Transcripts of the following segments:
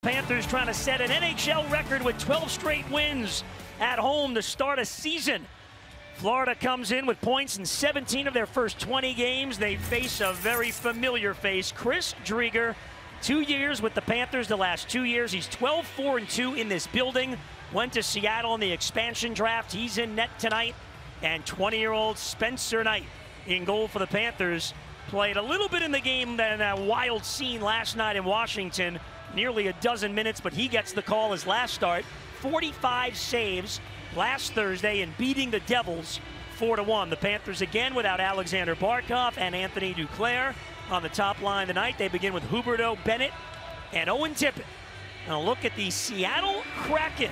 Panthers trying to set an NHL record with 12 straight wins at home to start a season. Florida comes in with points in 17 of their first 20 games. They face a very familiar face, Chris Driedger. 2 years with the Panthers, the last 2 years. He's 12-4-2 in this building. Went to Seattle in the expansion draft. He's in net tonight. And 20-year-old Spencer Knight in goal for the Panthers. Played a little bit in the game than a wild scene last night in Washington. Nearly a dozen minutes, but he gets the call his last start. 45 saves last Thursday in beating the Devils 4-1. The Panthers again without Alexander Barkov and Anthony Duclair on the top line tonight. They begin with Huberdeau, Bennett, and Owen Tippett. Now look at the Seattle Kraken.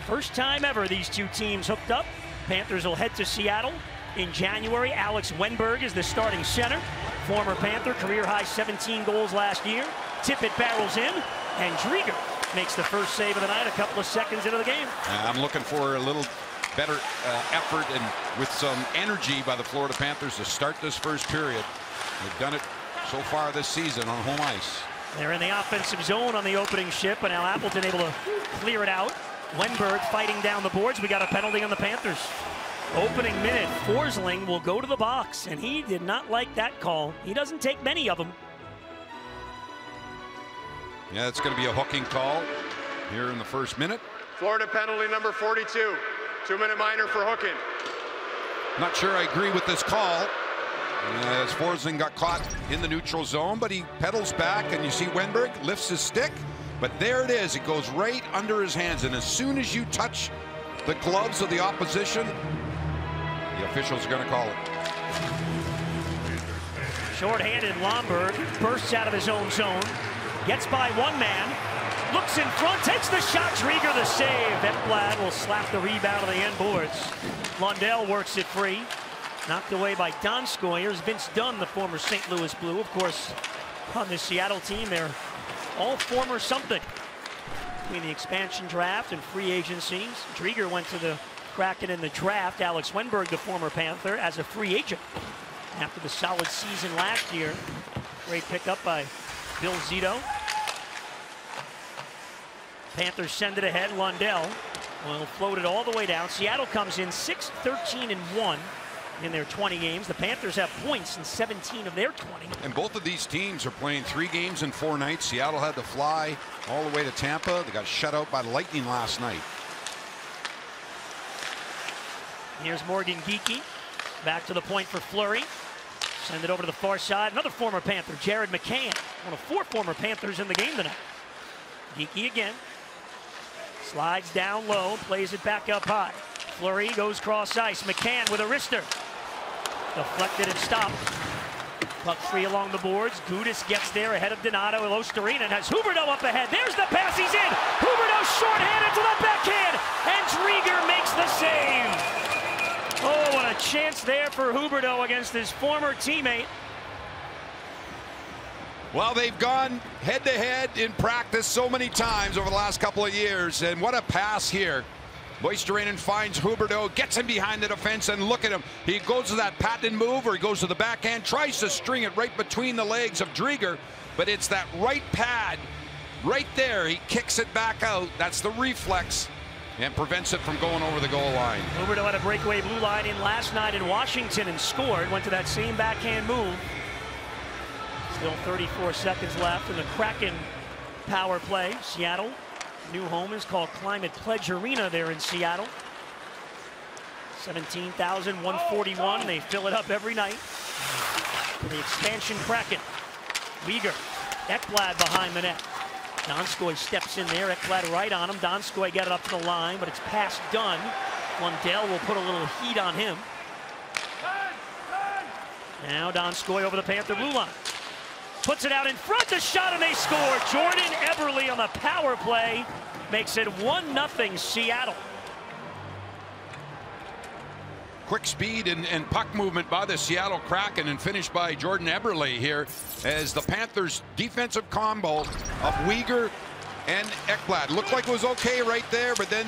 First time ever these two teams hooked up. Panthers will head to Seattle in January. Alex Wenberg is the starting center. Former Panther, career-high 17 goals last year. Tippett barrels in, and Driedger makes the first save of the night a couple of seconds into the game. I'm looking for a little better effort and with some energy by the Florida Panthers to start this first period. They've done it so far this season on home ice. They're in the offensive zone on the opening shift, but now Appleton able to clear it out. Wenberg fighting down the boards. We got a penalty on the Panthers. Opening minute, Forsling will go to the box, and he did not like that call. He doesn't take many of them. Yeah, it's going to be a hooking call here in the first minute. Florida penalty number 42. 2-minute minor for hooking. Not sure I agree with this call. As Forsling got caught in the neutral zone, but he pedals back, and you see Wenberg lifts his stick. But there it is. It goes right under his hands. And as soon as you touch the gloves of the opposition, the officials are going to call it. Short-handed Lomberg bursts out of his own zone. Gets by one man, looks in front, takes the shot. Driedger the save. Ekblad will slap the rebound of the end boards. Lundell works it free. Knocked away by Donskoy. Here's Vince Dunn, the former St. Louis Blue. Of course, on the Seattle team, they're all former something. Between the expansion draft and free agencies, Driedger went to the Kraken in the draft. Alex Wenberg, the former Panther, as a free agent. After the solid season last year. Great pickup by Bill Zito. Panthers send it ahead. Lundell will float it all the way down. Seattle comes in 6-13-1 in their 20 games. The Panthers have points in 17 of their 20. And both of these teams are playing 3 games in 4 nights. Seattle had to fly all the way to Tampa. They got shut out by the Lightning last night. Here's Morgan Geekie. Back to the point for Fleury. Send it over to the far side. Another former Panther, Jared McCann. One of 4 former Panthers in the game tonight. Geekie again. Slides down low, plays it back up high. Fleury goes cross ice. McCann with a wrister. Deflected and stopped. Puck free along the boards. Gudas gets there ahead of Donato. Ilostarina has Huberdeau up ahead. There's the pass. He's in. Huberdeau shorthanded to the backhand. And Driedger makes the save. Oh, what a chance there for Huberdeau against his former teammate. Well, they've gone head-to-head in practice so many times over the last couple of years, and what a pass here. Ilostarina finds Huberdeau, gets him behind the defense, and look at him. He goes to that patent move, or he goes to the backhand, tries to string it right between the legs of Driedger, but it's that right pad right there. He kicks it back out. That's the reflex, and prevents it from going over the goal line. Huberdeau had a breakaway blue line in last night in Washington and scored. Went to that same backhand move. Still 34 seconds left in the Kraken power play. Seattle, new home is called Climate Pledge Arena there in Seattle. 17,141. They fill it up every night. For the expansion Kraken. Uyghur, Ekblad behind the net. Donskoy steps in there. Ekblad right on him. Donskoy got it up to the line, but it's past Dunn. Lundell will put a little heat on him. Now Donskoy over the Panther blue line. Puts it out in front, the shot, and they score. Jordan Eberle on the power play makes it 1-0 Seattle. Quick speed and puck movement by the Seattle Kraken, and finished by Jordan Eberle here as the Panthers' defensive combo of Uyghur and Ekblad. Looked like it was okay right there, but then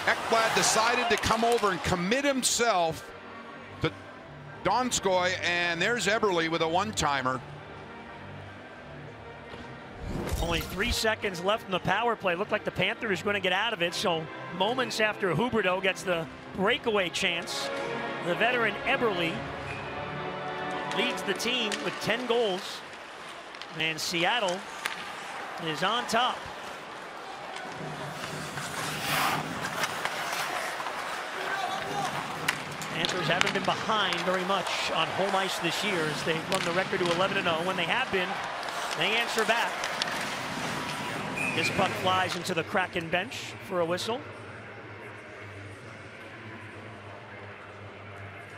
Ekblad decided to come over and commit himself to Donskoy, and there's Eberle with a one-timer. Only 3 seconds left in the power play. Looked like the Panthers were going to get out of it. So moments after Huberdeau gets the breakaway chance, the veteran Eberle leads the team with 10 goals. And Seattle is on top. Panthers haven't been behind very much on home ice this year as they run the record to 11-0. When they have been, they answer back. This puck flies into the Kraken bench for a whistle.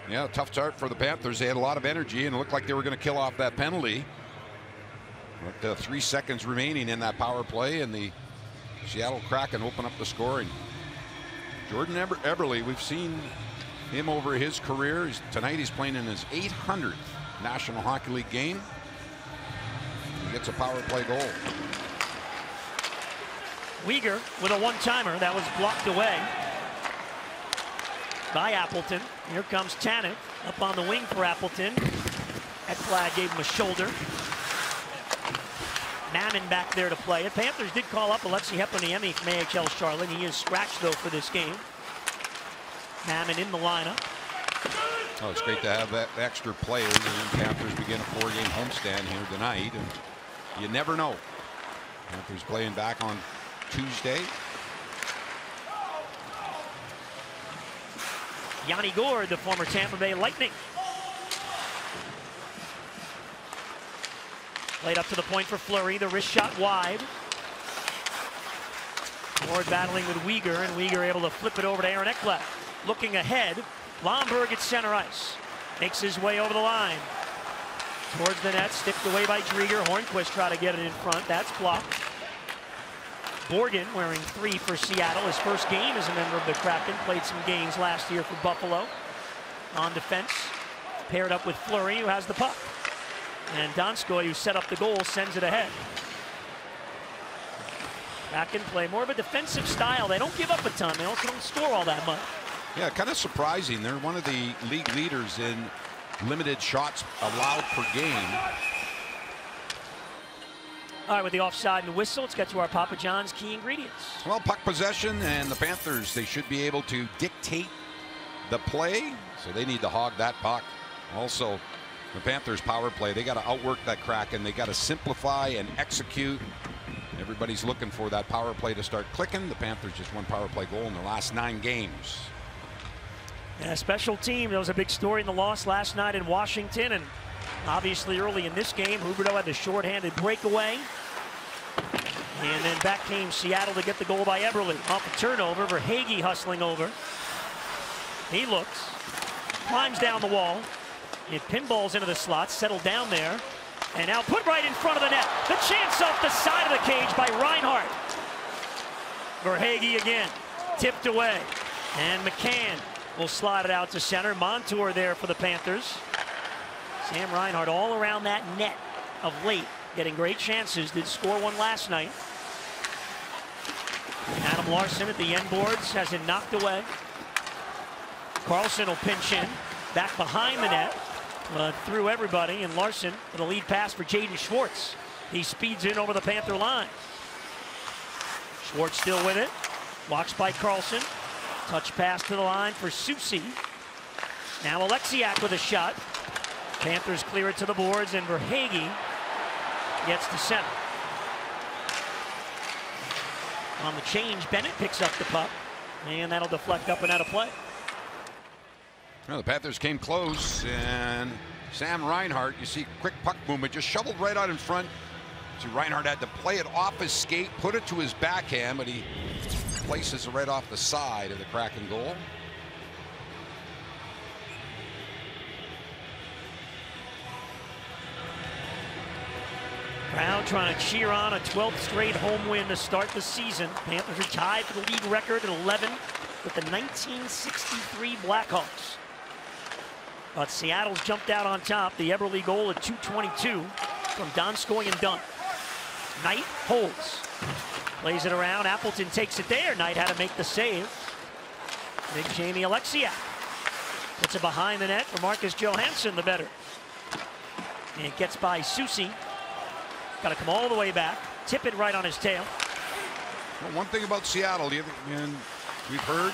Yeah, tough start for the Panthers. They had a lot of energy and it looked like they were going to kill off that penalty. But 3 seconds remaining in that power play, and the Seattle Kraken open up the scoring. Jordan Eberle, we've seen him over his career. Tonight he's playing in his 800th National Hockey League game. He gets a power play goal. Weegar with a one-timer that was blocked away by Appleton. Here comes Tanev up on the wing for Appleton. Ekblad gave him a shoulder. Mammon back there to play it. Panthers did call up Alexi Heponiemi from AHL Charlotte. He is scratched though for this game. Mammon in the lineup. Oh, it's great to have that extra players, and then Panthers begin a 4-game homestand here tonight, and you never know. Panthers playing back on Tuesday. Yanni Gourde, the former Tampa Bay Lightning. Played up to the point for Fleury. The wrist shot wide. Gourde battling with Weegar, and Weegar able to flip it over to Aaron Ekblad. Looking ahead, Lomberg at center ice. Makes his way over the line. Towards the net, stiffed away by Drieger. Hornquist try to get it in front. That's blocked. Borgen wearing 3 for Seattle. His first game as a member of the Kraken. Played some games last year for Buffalo. On defense, paired up with Fleury, who has the puck. And Donskoy, who set up the goal, sends it ahead. Kraken play more of a defensive style. They don't give up a ton. They also don't score all that much. Yeah, kind of surprising. They're one of the league leaders in limited shots allowed per game. All right, with the offside and whistle, let's get to our Papa John's key ingredients. Well, puck possession, and the Panthers, they should be able to dictate the play, so they need to hog that puck. Also, the Panthers power play, they got to outwork that Kraken. They got to simplify and execute. Everybody's looking for that power play to start clicking. The Panthers just won power play goal in their last 9 games. Yeah, special team. There was a big story in the loss last night in Washington, and obviously early in this game, Huberdeau had the shorthanded breakaway. And then back came Seattle to get the goal by Eberle. Off a turnover, Verhaeghe hustling over. He looks, climbs down the wall. It pinballs into the slot, settled down there. And now put right in front of the net. The chance off the side of the cage by Reinhart. Verhaeghe again, tipped away. And McCann will slide it out to center. Montour there for the Panthers. Sam Reinhart all around that net of late, getting great chances. Did score one last night. Adam Larsson at the end boards has it knocked away. Carlson will pinch in, back behind the net, through everybody, and Larsson with a lead pass for Jaden Schwartz. He speeds in over the Panther line. Schwartz still with it, watched by Carlson. Touch pass to the line for Soucy. Now Alexiak with a shot. Panthers clear it to the boards, and Verhaeghe gets to center. On the change, Bennett picks up the puck, and that'll deflect up and out of play. Well, the Panthers came close, and Sam Reinhart, you see quick puck movement, just shoveled right out in front. So Reinhart had to play it off his skate, put it to his backhand, but he places it right off the side of the Kraken goal. Crowd trying to cheer on a 12th straight home win to start the season. Panthers are tied for the league record at 11 with the 1963 Blackhawks. But Seattle's jumped out on top. The Eberle goal at 2:22 from Donskoy and Dunn. Knight holds. Plays it around. Appleton takes it there. Knight had to make the save. Big Jamie Alexiak puts it behind the net for Marcus Johansson, the better. And it gets by Soucy. Got to come all the way back. tip it right on his tail. Well, one thing about Seattle, and we've heard,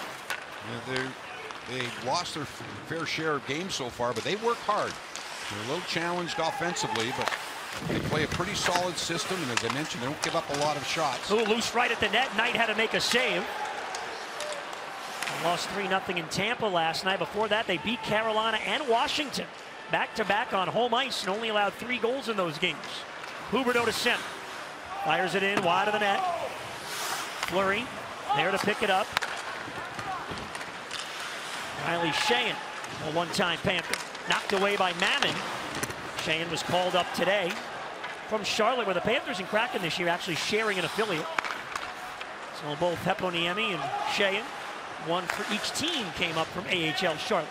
they lost their fair share of games so far, but they work hard. They're a little challenged offensively, but they play a pretty solid system, and as I mentioned, they don't give up a lot of shots. Ooh, loose right at the net. Knight had to make a save. They lost 3-0 in Tampa last night. Before that, they beat Carolina and Washington back-to-back on home ice and only allowed 3 goals in those games. Huberdeau to center. Fires it in wide of the net. Fleury there to pick it up. Riley Sheahan, a one-time Panther. Knocked away by Mammon. Sheahan was called up today from Charlotte, where the Panthers and Kraken this year actually sharing an affiliate. So both Heponiemi and Sheahan, one for each team, came up from AHL Charlotte.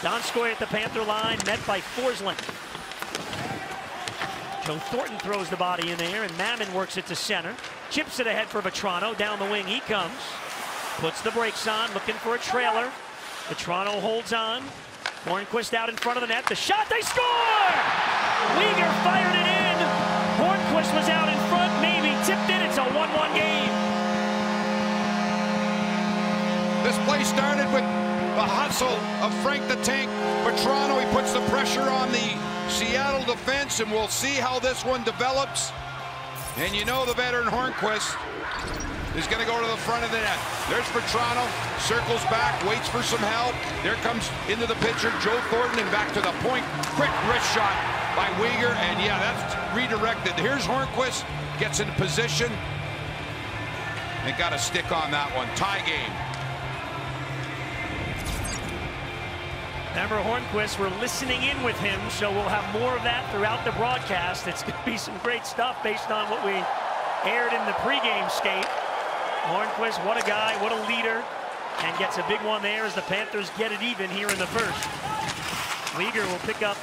Donskoy at the Panther line, met by Forsland. Joe Thornton throws the body in there, and Mammon works it to center. Chips it ahead for Vetrano. Down the wing he comes. Puts the brakes on, looking for a trailer. Vetrano holds on. Hornquist out in front of the net. The shot, they score! Weegar fired it in. Hornquist was out in front, maybe tipped in. It's a 1-1 game. This play started with the hustle of Frank the Tank Vetrano. He puts the pressure on the Seattle defense, and we'll see how this one develops. And you know the veteran Hornquist is going to go to the front of the net. There's Vetrano, circles back, waits for some help. There comes into the pitcher Joe Thornton, and back to the point. Quick wrist shot by Weegar, and yeah, that's redirected. Here's Hornquist, gets in position, and got a stick on that one. Tie game. Remember, Hornquist, we're listening in with him, so we'll have more of that throughout the broadcast. It's going to be some great stuff based on what we aired in the pregame skate. Hornquist, what a guy, what a leader, and gets a big one there as the Panthers get it even here in the first. Weegar will pick up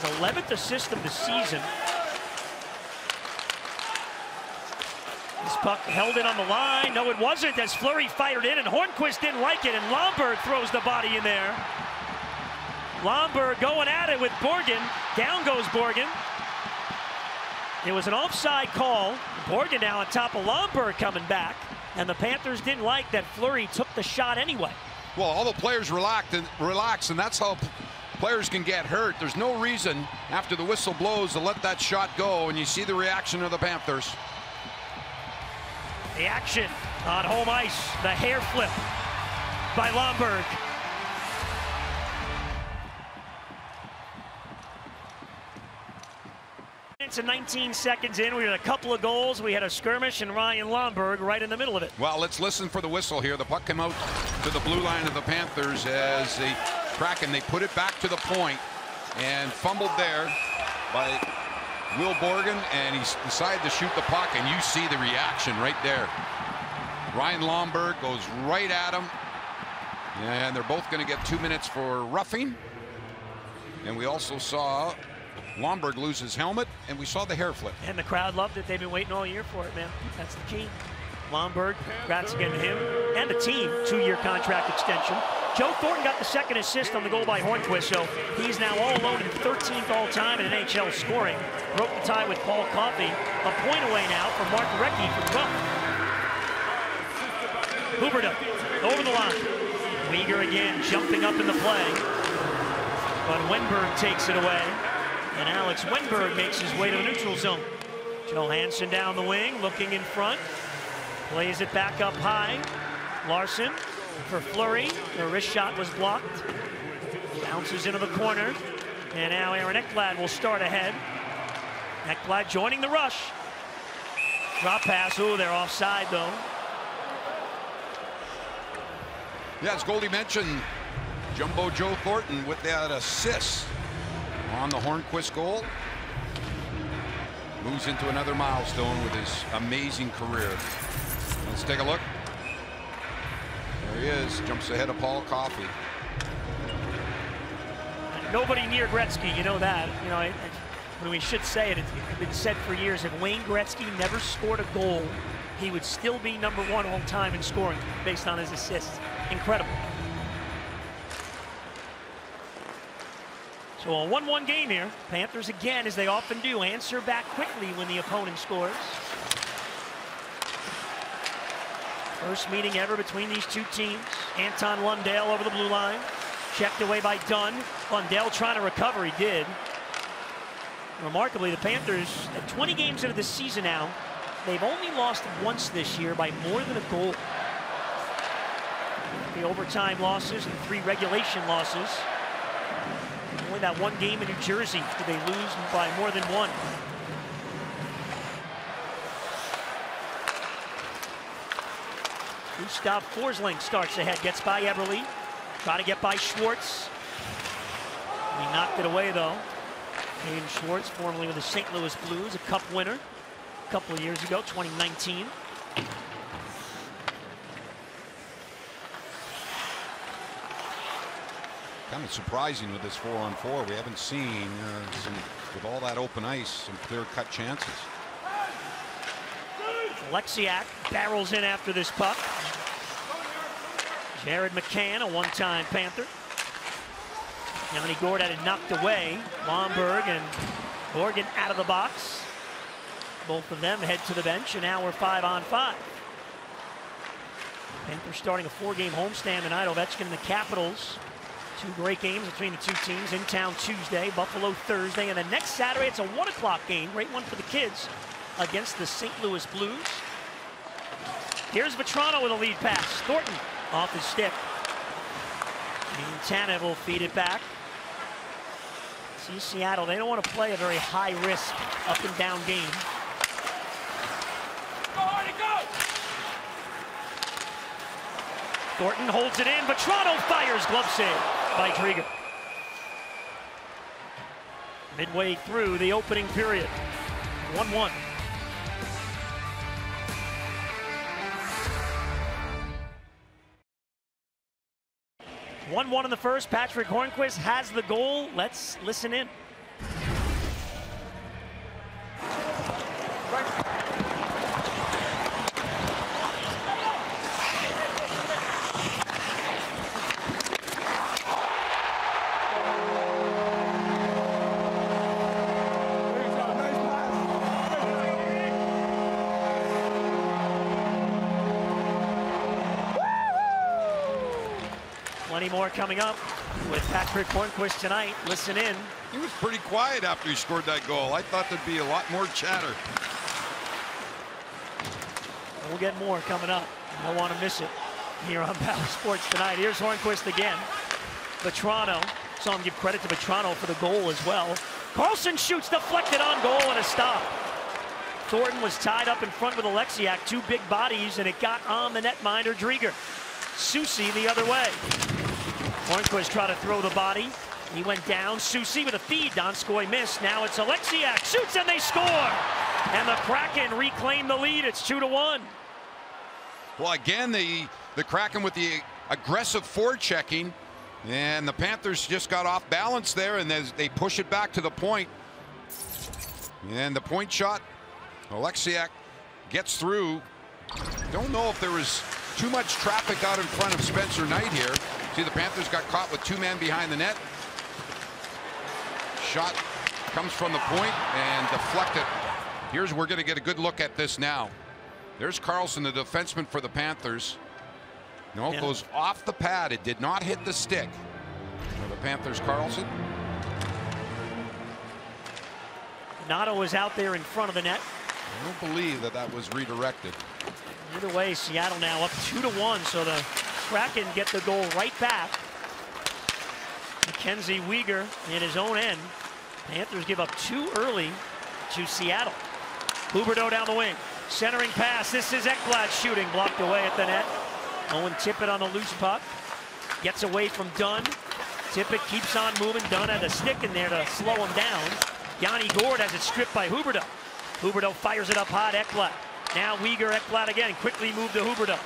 his 11th assist of the season. This puck held in on the line. No, it wasn't, as Fleury fired in, and Hornquist didn't like it, and Lomberg throws the body in there. Lomberg going at it with Borgen. Down goes Borgen. It was an offside call. Borgen now on top of Lomberg coming back. And the Panthers didn't like that Fleury took the shot anyway. Well, all the players relax, and that's how players can get hurt. There's no reason after the whistle blows to let that shot go, and you see the reaction of the Panthers. The action on home ice. The hair flip by Lomberg. To 19 seconds in, we had a couple of goals. We had a skirmish, and Ryan Lomberg right in the middle of it. Well, let's listen for the whistle here. The puck came out to the blue line of the Panthers as the Kraken, they put it back to the point and fumbled there by Will Borgen, and he decided to shoot the puck, and you see the reaction right there. Ryan Lomberg goes right at him, and they're both going to get 2 minutes for roughing. And we also saw Lomberg lose his helmet, and we saw the hair flip. And the crowd loved it. They've been waiting all year for it, man. That's the key. Lomberg, congrats again to him and the team. 2-year contract extension. Joe Thornton got the second assist on the goal by Hornquist, so he's now all alone in 13th all-time in NHL scoring. Broke the tie with Paul Coffey. A point away now for Mark Recchi for 12th. Huberdeau over the line. Weegar again jumping up in the play. But Wenberg takes it away. And Alex Wenberg makes his way to the neutral zone. Johansson down the wing, looking in front. Plays it back up high. Larson for Fleury. The wrist shot was blocked. Bounces into the corner. And now Aaron Ekblad will start ahead. Ekblad joining the rush. Drop pass. Ooh, they're offside though. Yeah, as Goldie mentioned, Jumbo Joe Thornton with that assist on the Hornquist goal. Moves into another milestone with his amazing career. Let's take a look. There he is, jumps ahead of Paul Coffey. Nobody near Gretzky, you know that. You know, when we should say it, it's been said for years, if Wayne Gretzky never scored a goal, he would still be #1 all time in scoring based on his assists. Incredible. So a 1-1 game here. Panthers again, as they often do, answer back quickly when the opponent scores. First meeting ever between these two teams. Anton Lundell over the blue line. Checked away by Dunn. Lundell trying to recover. He did. Remarkably, the Panthers, at 20 games into the season now, they've only lost once this year by more than a goal. The overtime losses and 3 regulation losses. Only that one game in New Jersey did they lose by more than 1. Gustav Forsling starts ahead, gets by Eberle. Try to get by Schwartz. He knocked it away though. Hayden Schwartz, formerly with the St. Louis Blues, a cup winner a couple of years ago, 2019. Kind of surprising with this 4-on-4. We haven't seen, with all that open ice, some clear-cut chances. Alexiak barrels in after this puck. Jared McCann, a one-time Panther. Yanni Gourde had it knocked away. Lomberg and Morgan out of the box. Both of them head to the bench, and now we're 5-on-5. Panthers starting a 4-game homestand tonight. Ovechkin and the Capitals. 2 great games between the two teams. In town Tuesday, Buffalo Thursday, and then next Saturday it's a 1 o'clock game. Great one for the kids against the St. Louis Blues. Here's Vetrano with a lead pass. Thornton off his stick. And Tanev will feed it back. See Seattle, they don't want to play a very high-risk up-and-down game. Thornton holds it in. Vetrano fires. Glove save by Driedger. Midway through the opening period. 1-1. In the first. Patrick Hornquist has the goal. Let's listen in. Plenty more coming up with Patrick Hornquist tonight. Listen in. He was pretty quiet after he scored that goal. I thought there'd be a lot more chatter. We'll get more coming up. You don't want to miss it here on Bally Sports tonight. Here's Hornquist again. Vetrano. Saw him give credit to Vetrano for the goal as well. Carlson shoots, deflected on goal, and a stop. Thornton was tied up in front with Alexiak. 2 big bodies, and it got on the netminder, Driedger. Soucy the other way. Hornquist tried to throw the body. He went down. Soucy with a feed. Donskoy missed. Now it's Alexiak. Shoots and they score. And the Kraken reclaim the lead. It's 2-1. Well, again, the Kraken with the aggressive forechecking. And the Panthers just got off balance there. And they push it back to the point. And the point shot. Alexiak gets through. Don't know if there was too much traffic out in front of Spencer Knight here. See, the Panthers got caught with 2 men behind the net. Shot comes from the point and deflected. We're going to get a good look at this now. There's Carlson, the defenseman for the Panthers. No, it goes off the pad. It did not hit the stick. For the Panthers, Carlson. Nato was out there in front of the net. I don't believe that was redirected. Either way, Seattle now up 2-1, so the Kraken get the goal right back. Mackenzie Weegar in his own end. Panthers give up 2 early to Seattle. Huberdeau down the wing. Centering pass. This is Ekblad shooting. Blocked away at the net. Owen Tippett on the loose puck. Gets away from Dunn. Tippett keeps on moving. Dunn had a stick in there to slow him down. Yanni Gourde has it stripped by Huberdeau. Huberdeau fires it up hot. Ekblad. Now Weegar, Ekblad again. Quickly moved to Huberdeau.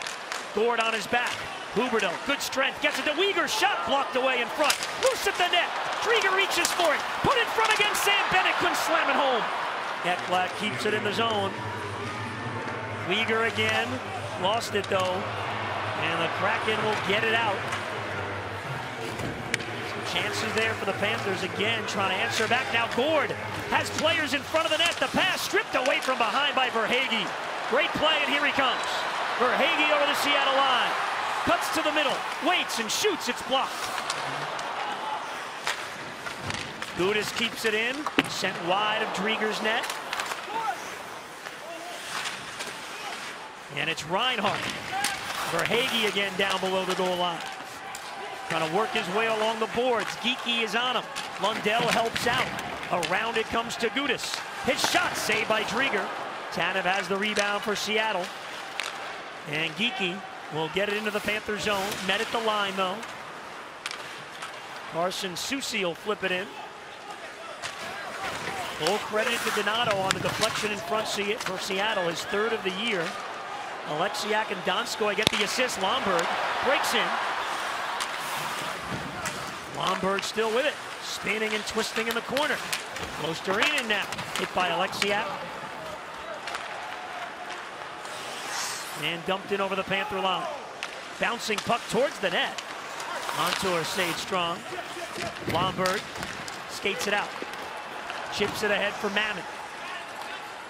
Gourde on his back. Huberdeau, good strength, gets it to Weegar. Shot blocked away in front. Loose at the net. Driedger reaches for it. Put in front against Sam Bennett. Couldn't slam it home. Ekblad keeps it in the zone. Weegar again. Lost it though. And the Kraken will get it out. Some chances there for the Panthers again, trying to answer back. Now Gourde has players in front of the net. The pass stripped away from behind by Verhaeghe. Great play, and here he comes. Verhaeghe over the Seattle line. Cuts to the middle, waits and shoots, it's blocked. Gudis keeps it in, sent wide of Drieger's net. And it's Reinhart. Verhaeghe again down below the goal line. Trying to work his way along the boards. Geekie is on him. Lundell helps out. Around it comes to Gudis. His shot saved by Drieger. Tanev has the rebound for Seattle. And Geekie will get it into the Panther zone. Met at the line though. Carson Soucy will flip it in. Full credit to Donato on the deflection in front for Seattle, his third of the year. Alexiak and Donskoy get the assist. Lomberg breaks in. Lomberg still with it. Spinning and twisting in the corner. Mosterinen now. Hit by Alexiak. And dumped in over the Panther line. Bouncing puck towards the net. Montour stayed strong. Lomberg skates it out. Chips it ahead for Mammon.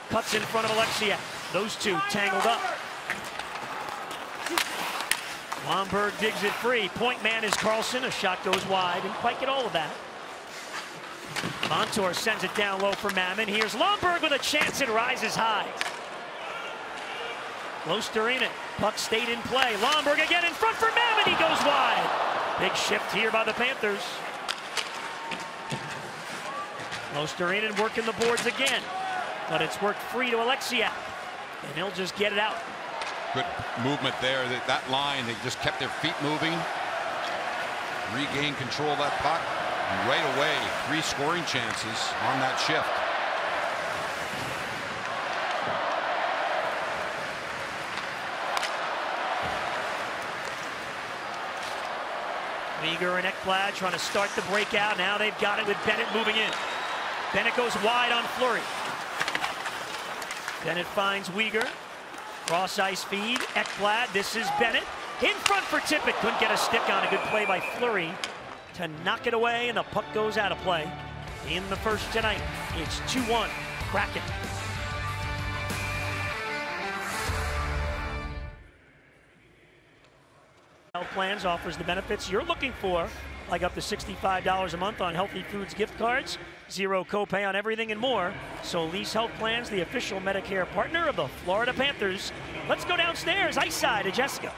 Cuts in front of Alexiak. Those two tangled up. Lomberg digs it free. Point man is Carlson. A shot goes wide. Didn't quite get all of that. Montour sends it down low for Mammon. Here's Lomberg with a chance. It rises high. Mosterinen. Puck stayed in play. Lomberg again in front for Mammon. He goes wide. Big shift here by the Panthers. Mosterinen working the boards again. But it's worked free to Alexiak. And he'll just get it out. Good movement there. That line, they just kept their feet moving. Regained control of that puck. And right away, 3 scoring chances on that shift. Uyghur and Ekblad trying to start the breakout. Now they've got it with Bennett moving in. Bennett goes wide on Fleury. Bennett finds Uyghur. Cross ice feed. Ekblad. This is Bennett. In front for Tippett. Couldn't get a stick on. A good play by Fleury to knock it away, and the puck goes out of play. In the first tonight, it's 2-1 Kraken. Health Plans offers the benefits you're looking for, like up to $65 a month on Healthy Foods gift cards, 0 copay on everything and more. So Lease Health Plans, the official Medicare partner of the Florida Panthers. Let's go downstairs, ice side to Jessica.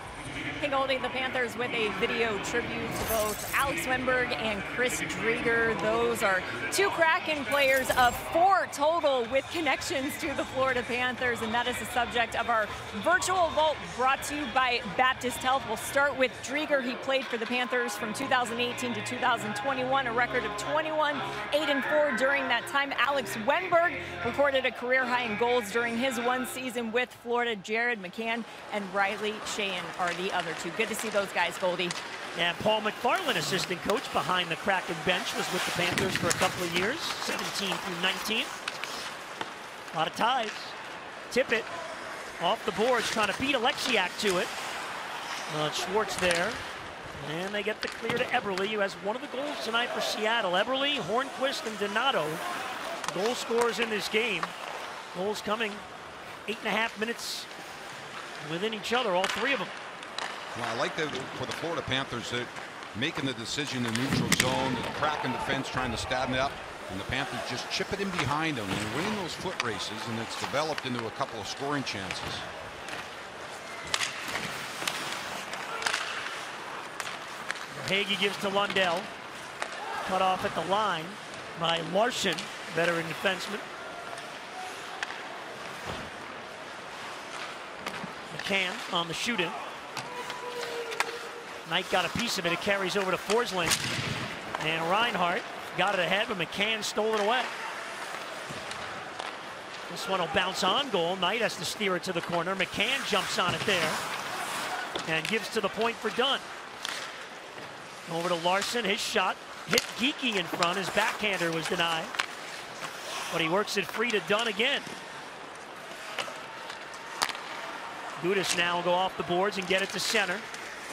Hey Goldie, the Panthers with a video tribute to both Alex Wennberg and Chris Drieger. Those are 2 Kraken players of 4 total with connections to the Florida Panthers, and that is the subject of our virtual vault brought to you by Baptist Health. We'll start with Drieger. He played for the Panthers from 2018 to 2021, a record of 21-8-4 during that time. Alex Wennberg recorded a career high in goals during his 1 season with Florida. Jared McCann and Riley Sheehan are the other 2. Good to see those guys, Goldie. And Paul McFarland, assistant coach behind the Kraken bench, was with the Panthers for a couple of years, 17 through 19. A lot of ties. Tippett off the boards, trying to beat Alexiak to it. Schwartz there. And they get the clear to Eberle, who has one of the goals tonight for Seattle. Eberle, Hornquist, and Donato, goal scorers in this game. Goals coming 8.5 minutes within each other, all 3 of them. Well, I like that for the Florida Panthers, making the decision in neutral zone, the Kraken defense trying to stand up, and the Panthers just chip it in behind them and winning those foot races, and it's developed into a couple of scoring chances. Verhaeghe gives to Lundell. Cut off at the line by Larson, veteran defenseman. McCann on the shoot-in. Knight got a piece of it. It carries over to Forsling. And Reinhart got it ahead, but McCann stole it away. This one will bounce on goal. Knight has to steer it to the corner. McCann jumps on it there and gives to the point for Dunn. Over to Larson. His shot hit Geekie in front. His backhander was denied. But he works it free to Dunn again. Gudis now will go off the boards and get it to center.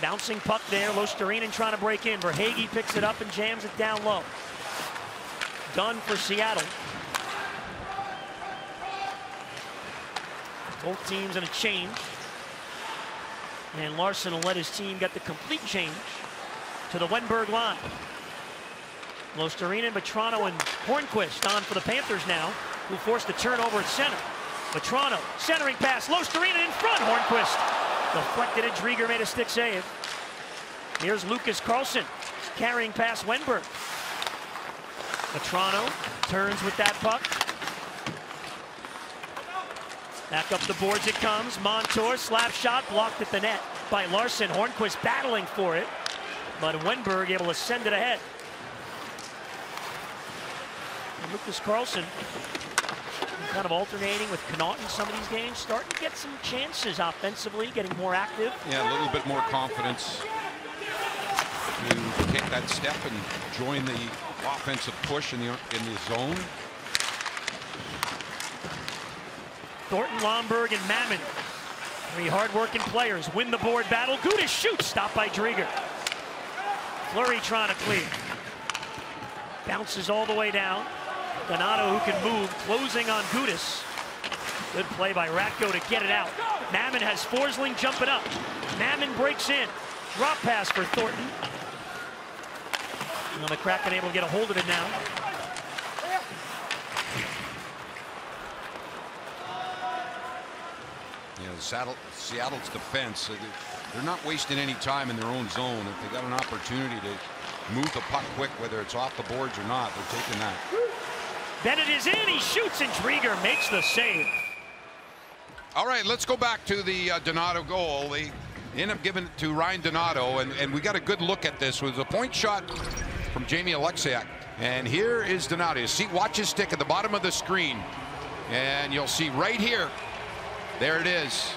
Bouncing puck there. Mosterinen trying to break in. Verhaeghe picks it up and jams it down low. Dunn for Seattle. Both teams in a change. And Larson will let his team get the complete change to the Wenberg line. Losterinen, Vetrano, and Hornquist on for the Panthers now, who forced the turnover at center. Vetrano, centering pass, Losterinen in front, Hornquist deflected it, Drieger made a stick save. Here's Lucas Carlson, carrying past Wenberg. Vetrano turns with that puck. Back up the boards it comes, Montour, slap shot, blocked at the net by Larson. Hornquist battling for it, but Wenberg able to send it ahead. And Lucas Carlson kind of alternating with Connaughton in some of these games, starting to get some chances offensively, getting more active. Yeah, a little bit more confidence to take that step and join the offensive push in the zone. Thornton, Lomberg, and Mammon, three hard-working players, win the board battle. Gudas shoots, stopped by Drieger. Fleury trying to clear. Bounces all the way down. Donato, who can move, closing on Gudas. Good play by Ratko to get it out. Mammon has Forsling jumping up. Mammon breaks in. Drop pass for Thornton. And the Kraken able to get a hold of it now. Yeah, Seattle's defense, they're not wasting any time in their own zone. If they got an opportunity to move the puck quick, whether it's off the boards or not, they're taking that. Bennett is in, he shoots, and Drieger makes the save. All right, let's go back to the Donato goal. They end up giving it to Ryan Donato, and we got a good look at this. With a point shot from Jamie Alexiak. And here is Donato. You see, watch his stick at the bottom of the screen. And you'll see right here, there it is.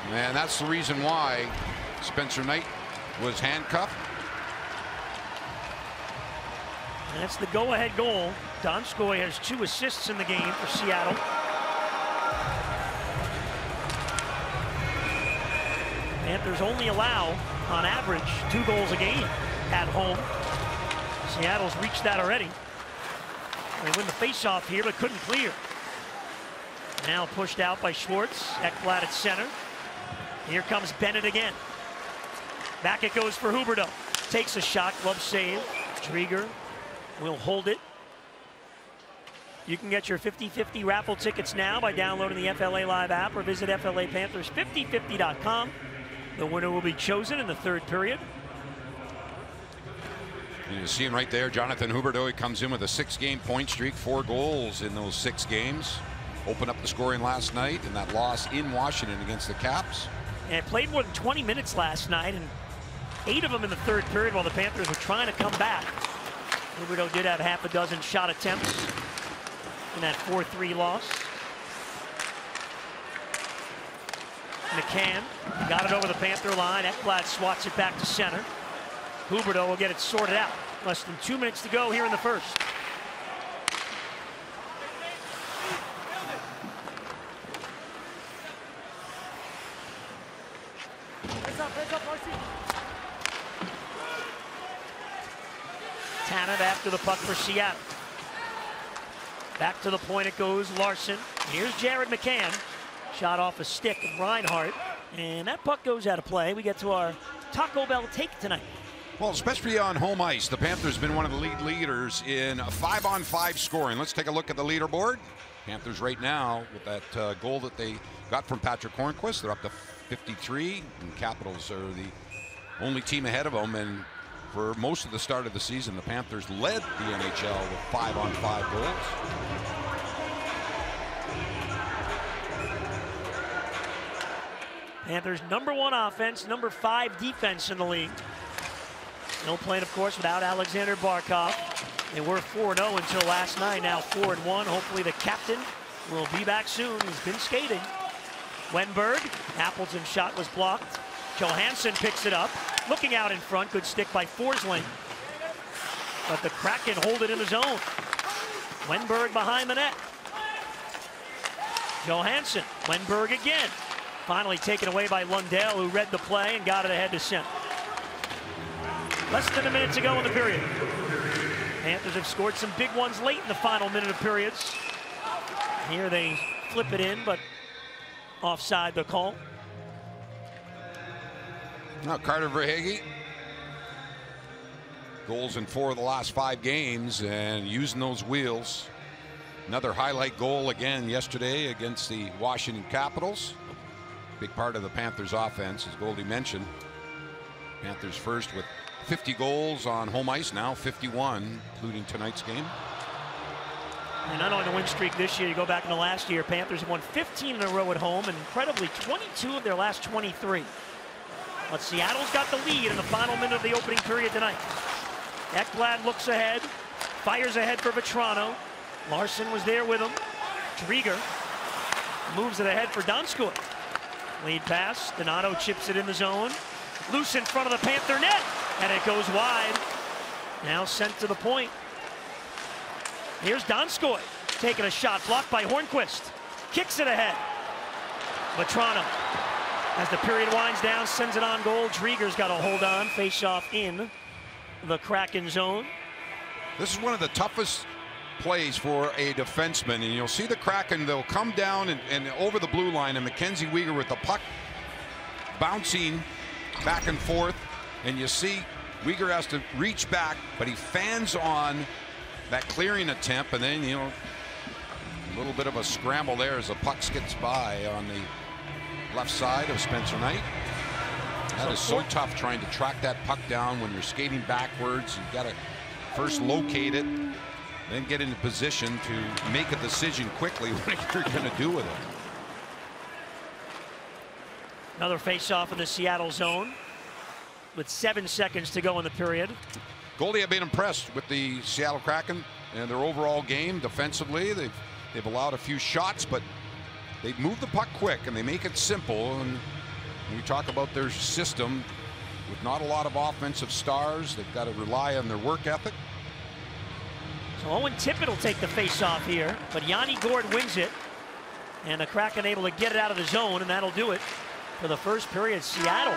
And that's the reason why Spencer Knight was handcuffed. And that's the go-ahead goal. Donskoy has 2 assists in the game for Seattle. Panthers only allow, on average, 2 goals a game at home. Seattle's reached that already. They win the face-off here, but couldn't clear. Now pushed out by Schwartz. Ekblad at center. Here comes Bennett again. Back it goes for Huberdeau. Takes a shot, glove save. Drieger will hold it. You can get your 50-50 raffle tickets now by downloading the FLA Live app or visit FLAPanthers5050.com. The winner will be chosen in the 3rd period. You see him right there, Jonathan Huberdeau. He comes in with a 6-game point streak, 4 goals in those 6 games. Opened up the scoring last night in that loss in Washington against the Caps. And played more than 20 minutes last night, and 8 of them in the 3rd period while the Panthers were trying to come back. Huberdeau did have half a dozen shot attempts in that 4-3 loss. McCann got it over the Panther line. Ekblad swats it back to center. Huberdeau will get it sorted out. Less than 2 minutes to go here in the 1st. Tanev after the puck for Seattle. Back to the point it goes, Larson. Here's Jared McCann. Shot off a stick of Reinhart. And that puck goes out of play. We get to our Taco Bell take tonight. Well, especially on home ice, the Panthers have been one of the lead leaders in 5-on-5 scoring. Let's take a look at the leaderboard. Panthers right now, with that goal that they got from Patrick Hornquist, they're up to 53. And Capitals are the only team ahead of them. And for most of the start of the season, the Panthers led the NHL with 5-on-5 goals. Panthers #1 offense, #5 defense in the league. No playing, of course, without Alexander Barkov. They were 4-0 until last night, now 4-1. Hopefully the captain will be back soon. He's been skating. Wenberg, Appleton's shot was blocked. Johansson picks it up. Looking out in front, good stick by Forsling. But the Kraken hold it in the zone. Wenberg behind the net. Johansson, Wenberg again. Finally taken away by Lundell, who read the play and got it ahead to center. Less than a minute to go in the period. Panthers have scored some big ones late in the final minute of periods. Here they flip it in, but offside the call. Now Carter Verhaeghe. Goals in 4 of the last 5 games and using those wheels. Another highlight goal again yesterday against the Washington Capitals. Big part of the Panthers offense, as Goldie mentioned. Panthers first with 50 goals on home ice now, 51, including tonight's game. And not only the win streak this year, you go back into last year, Panthers have won 15 in a row at home, and incredibly 22 of their last 23. But Seattle's got the lead in the final minute of the opening period tonight. Ekblad looks ahead, fires ahead for Vetrano. Larson was there with him. Drieger moves it ahead for Donskoy. Lead pass, Donato chips it in the zone. Loose in front of the Panther net, and it goes wide. Now sent to the point. Here's Donskoy taking a shot, blocked by Hornquist. Kicks it ahead. Vetrano, as the period winds down, sends it on goal. Drieger's got a hold on, face off in the Kraken zone. This is one of the toughest plays for a defenseman, and you'll see the Kraken, they'll come down and over the blue line, and Mackenzie Weegar with the puck bouncing back and forth, and you see Weegar has to reach back, but he fans on that clearing attempt, and then, you know, a little bit of a scramble there as the puck skips by on the left side of Spencer Knight. That is so tough trying to track that puck down when you're skating backwards. You've got to first locate it, then get into position to make a decision quickly what you're going to do with it. Another face-off in the Seattle zone with 7 seconds to go in the period. Goldie, I've been impressed with the Seattle Kraken and their overall game defensively. They've allowed a few shots, but they move the puck quick and they make it simple. And when you talk about their system with not a lot of offensive stars, they've got to rely on their work ethic. So Owen Tippett will take the face-off here, but Yanni Gourde wins it, and the Kraken able to get it out of the zone, and that'll do it for the first period. Seattle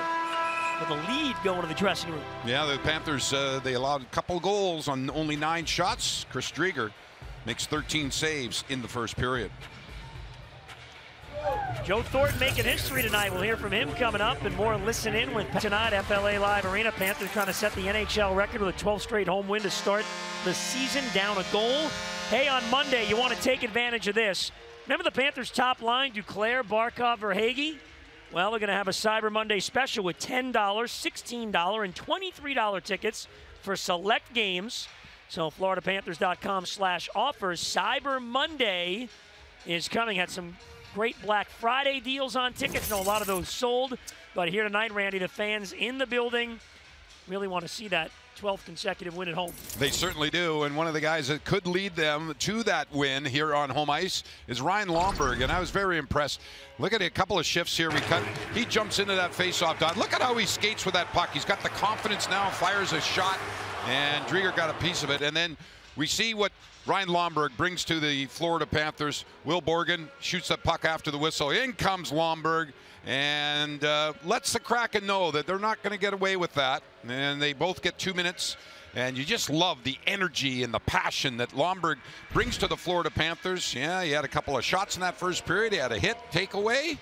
with a lead going to the dressing room. Yeah, the Panthers, they allowed a couple goals on only 9 shots. Chris Drieger makes 13 saves in the first period. Joe Thornton making history tonight. We'll hear from him coming up, and more listen in with tonight. FLA Live Arena. Panthers trying to set the NHL record with a 12th straight home win to start the season, down a goal. Hey, on Monday, you want to take advantage of this. Remember the Panthers' top line, Duclair, Barkov, Verhaeghe? Well, we're going to have a Cyber Monday special with $10, $16, and $23 tickets for select games. So FloridaPanthers.com/offers. Cyber Monday is coming. Had some great Black Friday deals on tickets. I know a lot of those sold. But here tonight, Randy, the fans in the building really want to see that 12th consecutive win at home. They certainly do, and one of the guys that could lead them to that win here on home ice is Ryan Lomberg, and I was very impressed. Look at a couple of shifts here. He jumps into that face-off dot. Look at how he skates with that puck. He's got the confidence now, fires a shot, and Drieger got a piece of it. And then we see what Ryan Lomberg brings to the Florida Panthers. Will Borgen shoots that puck after the whistle. In comes Lomberg, and lets the Kraken know that they're not going to get away with that. And they both get 2 minutes. And you just love the energy and the passion that Lomberg brings to the Florida Panthers. Yeah, he had a couple of shots in that first period. He had a hit, takeaway,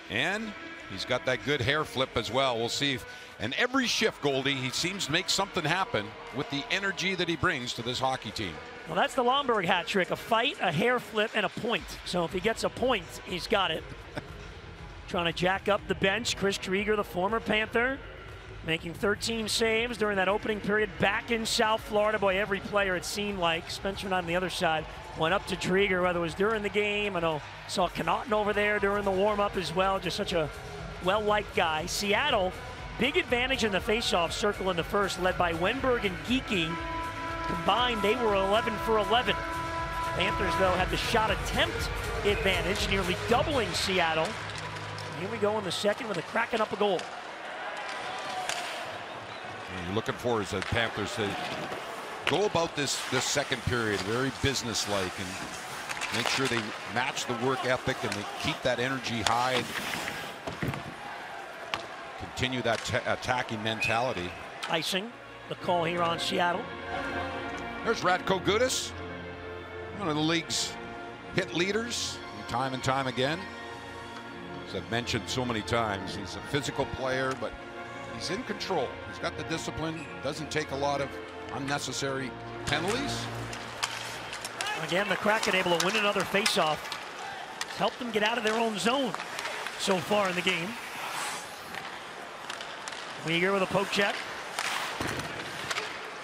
and he's got that good hair flip as well. We'll see if, and every shift, Goldie, he seems to make something happen with the energy that he brings to this hockey team. Well, that's the Lomberg hat trick: a fight, a hair flip, and a point. So if he gets a point, he's got it. Trying to jack up the bench, Chris Drieger, the former Panther, making 13 saves during that opening period back in South Florida. Boy, every player, it seemed like, Spencer Knight on the other side, went up to Drieger, whether it was during the game. I know saw Connaughton over there during the warm-up as well. Just such a well-liked guy. Seattle, big advantage in the face-off circle in the first, led by Wenberg and Geekie. Combined, they were 11 for 11. Panthers, though, had the shot attempt advantage, nearly doubling Seattle. Here we go in the second with a Kraken up a goal. What you're looking for is the Panthers to go about this second period very businesslike and make sure they match the work ethic and they keep that energy high and continue that attacking mentality. Icing, the call here on Seattle. There's Radko Gudas, one of the league's hit leaders time and time again. As I've mentioned so many times, he's a physical player, but He's in control. He's got the discipline. Doesn't take a lot of unnecessary penalties. Again, the Kraken able to win another faceoff. It's helped them get out of their own zone so far in the game. Uyghur with a poke check.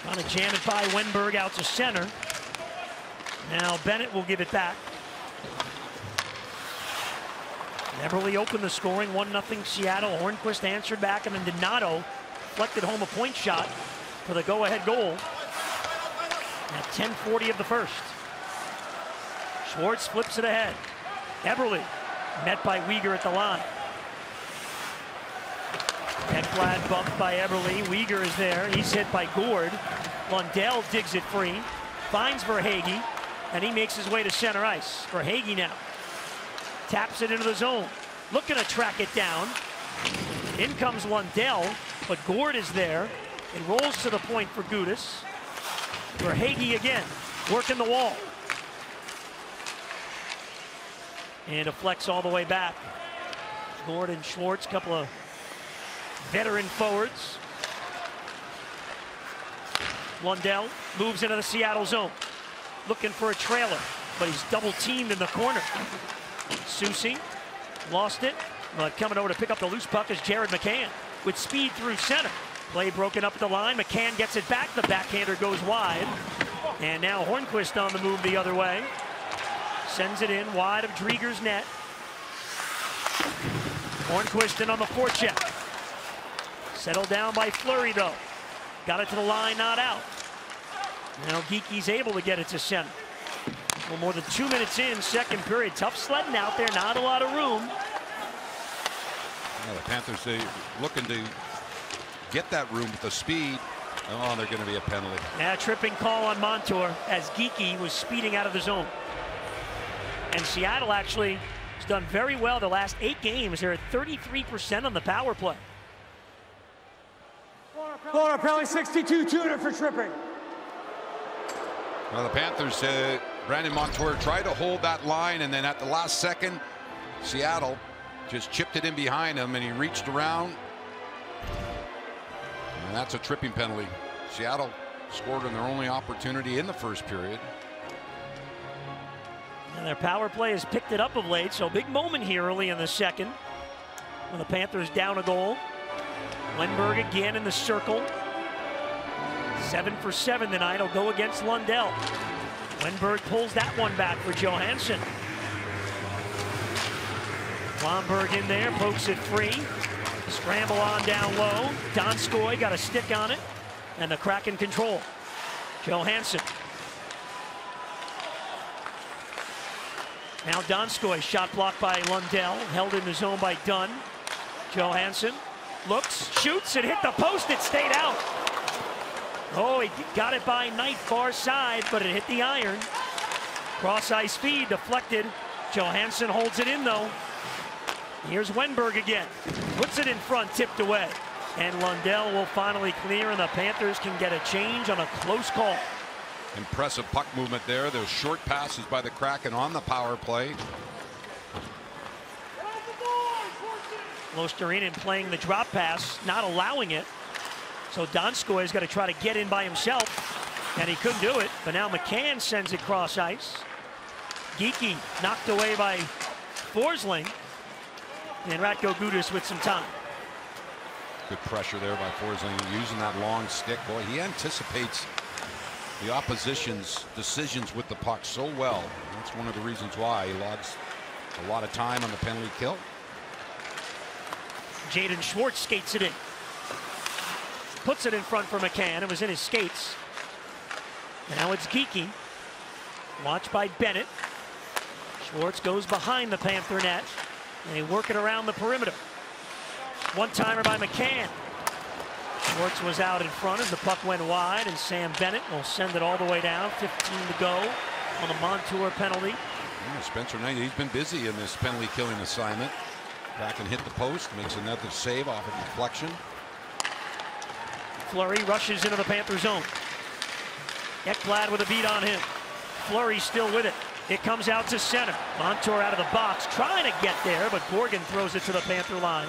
Trying to jam it by Wenberg out to center. Now Bennett will give it back. Eberle opened the scoring, 1-0 Seattle. Hornquist answered back, and then Donato deflected home a point shot for the go-ahead goal at 10:40 of the first. Schwartz flips it ahead. Eberle met by Uyghur at the line. Ekblad bumped by Eberle. Uyghur is there. He's hit by Gourde. Lundell digs it free. Finds Verhaeghe, and he makes his way to center ice. Verhaeghe now taps it into the zone. Looking to track it down. In comes Lundell, but Gourde is there. It rolls to the point for Gudis. Verhaeghe again, working the wall. And deflects all the way back. Gourde and Schwartz, couple of veteran forwards. Lundell moves into the Seattle zone. Looking for a trailer, but he's double teamed in the corner. Soucy lost it, but coming over to pick up the loose puck is Jared McCann with speed through center. Play broken up at the line. McCann gets it back. The backhander goes wide. And now Hornquist on the move the other way. Sends it in wide of Drieger's net. Hornquist in on the forecheck. Settled down by Fleury though. Got it to the line, not out. Now Geeky's able to get it to center. Well, more than 2 minutes in, second period. Tough sledding out there, not a lot of room. Yeah, the Panthers, they looking to get that room with the speed. Oh, they're going to be a penalty. Yeah, tripping call on Montour as Geeky was speeding out of the zone. And Seattle actually has done very well the last 8 games. They're at 33% on the power play. Florida penalty 62, 200 for tripping. Well, the Panthers, Brandon Montour tried to hold that line, and then at the last second, Seattle just chipped it in behind him, and he reached around. And that's a tripping penalty. Seattle scored on their only opportunity in the first period. And their power play has picked it up of late, so big moment here early in the second when the Panthers down a goal. Wenberg again in the circle. 7 for 7 tonight. He'll go against Lundell. Wenberg pulls that one back for Johansson. Blomberg in there, pokes it free. Scramble on down low. Donskoy got a stick on it, and the Kraken control. Johansson. Now Donskoy, shot blocked by Lundell, held in the zone by Dunn. Johansson looks, shoots, it hit the post, it stayed out. Oh, he got it by Knight far side, but it hit the iron. Cross ice feed, deflected. Johansson holds it in though. Here's Wenberg again. Puts it in front, tipped away. And Lundell will finally clear, and the Panthers can get a change on a close call. Impressive puck movement there. Those short passes by the Kraken on the power play. Losterinen playing the drop pass, not allowing it. So Donskoy's got to try to get in by himself, and he couldn't do it. But now McCann sends it cross ice. Geeky knocked away by Forsling, and Ratko Gudis with some time. Good pressure there by Forsling, using that long stick. Boy, he anticipates the opposition's decisions with the puck so well. That's one of the reasons why he logs a lot of time on the penalty kill. Jaden Schwartz skates it in. Puts it in front for McCann. It was in his skates. Now it's Geeky. Watched by Bennett. Schwartz goes behind the Panther net, and they work it around the perimeter. One-timer by McCann. Schwartz was out in front as the puck went wide, and Sam Bennett will send it all the way down. 15 to go on the Montour penalty. Yeah, Spencer Knight, he's been busy in this penalty killing assignment. Back and hit the post, makes another save off of deflection. Fleury rushes into the Panther zone. Ekblad with a beat on him. Fleury still with it. It comes out to center. Montour out of the box, trying to get there, but Gorgon throws it to the Panther line.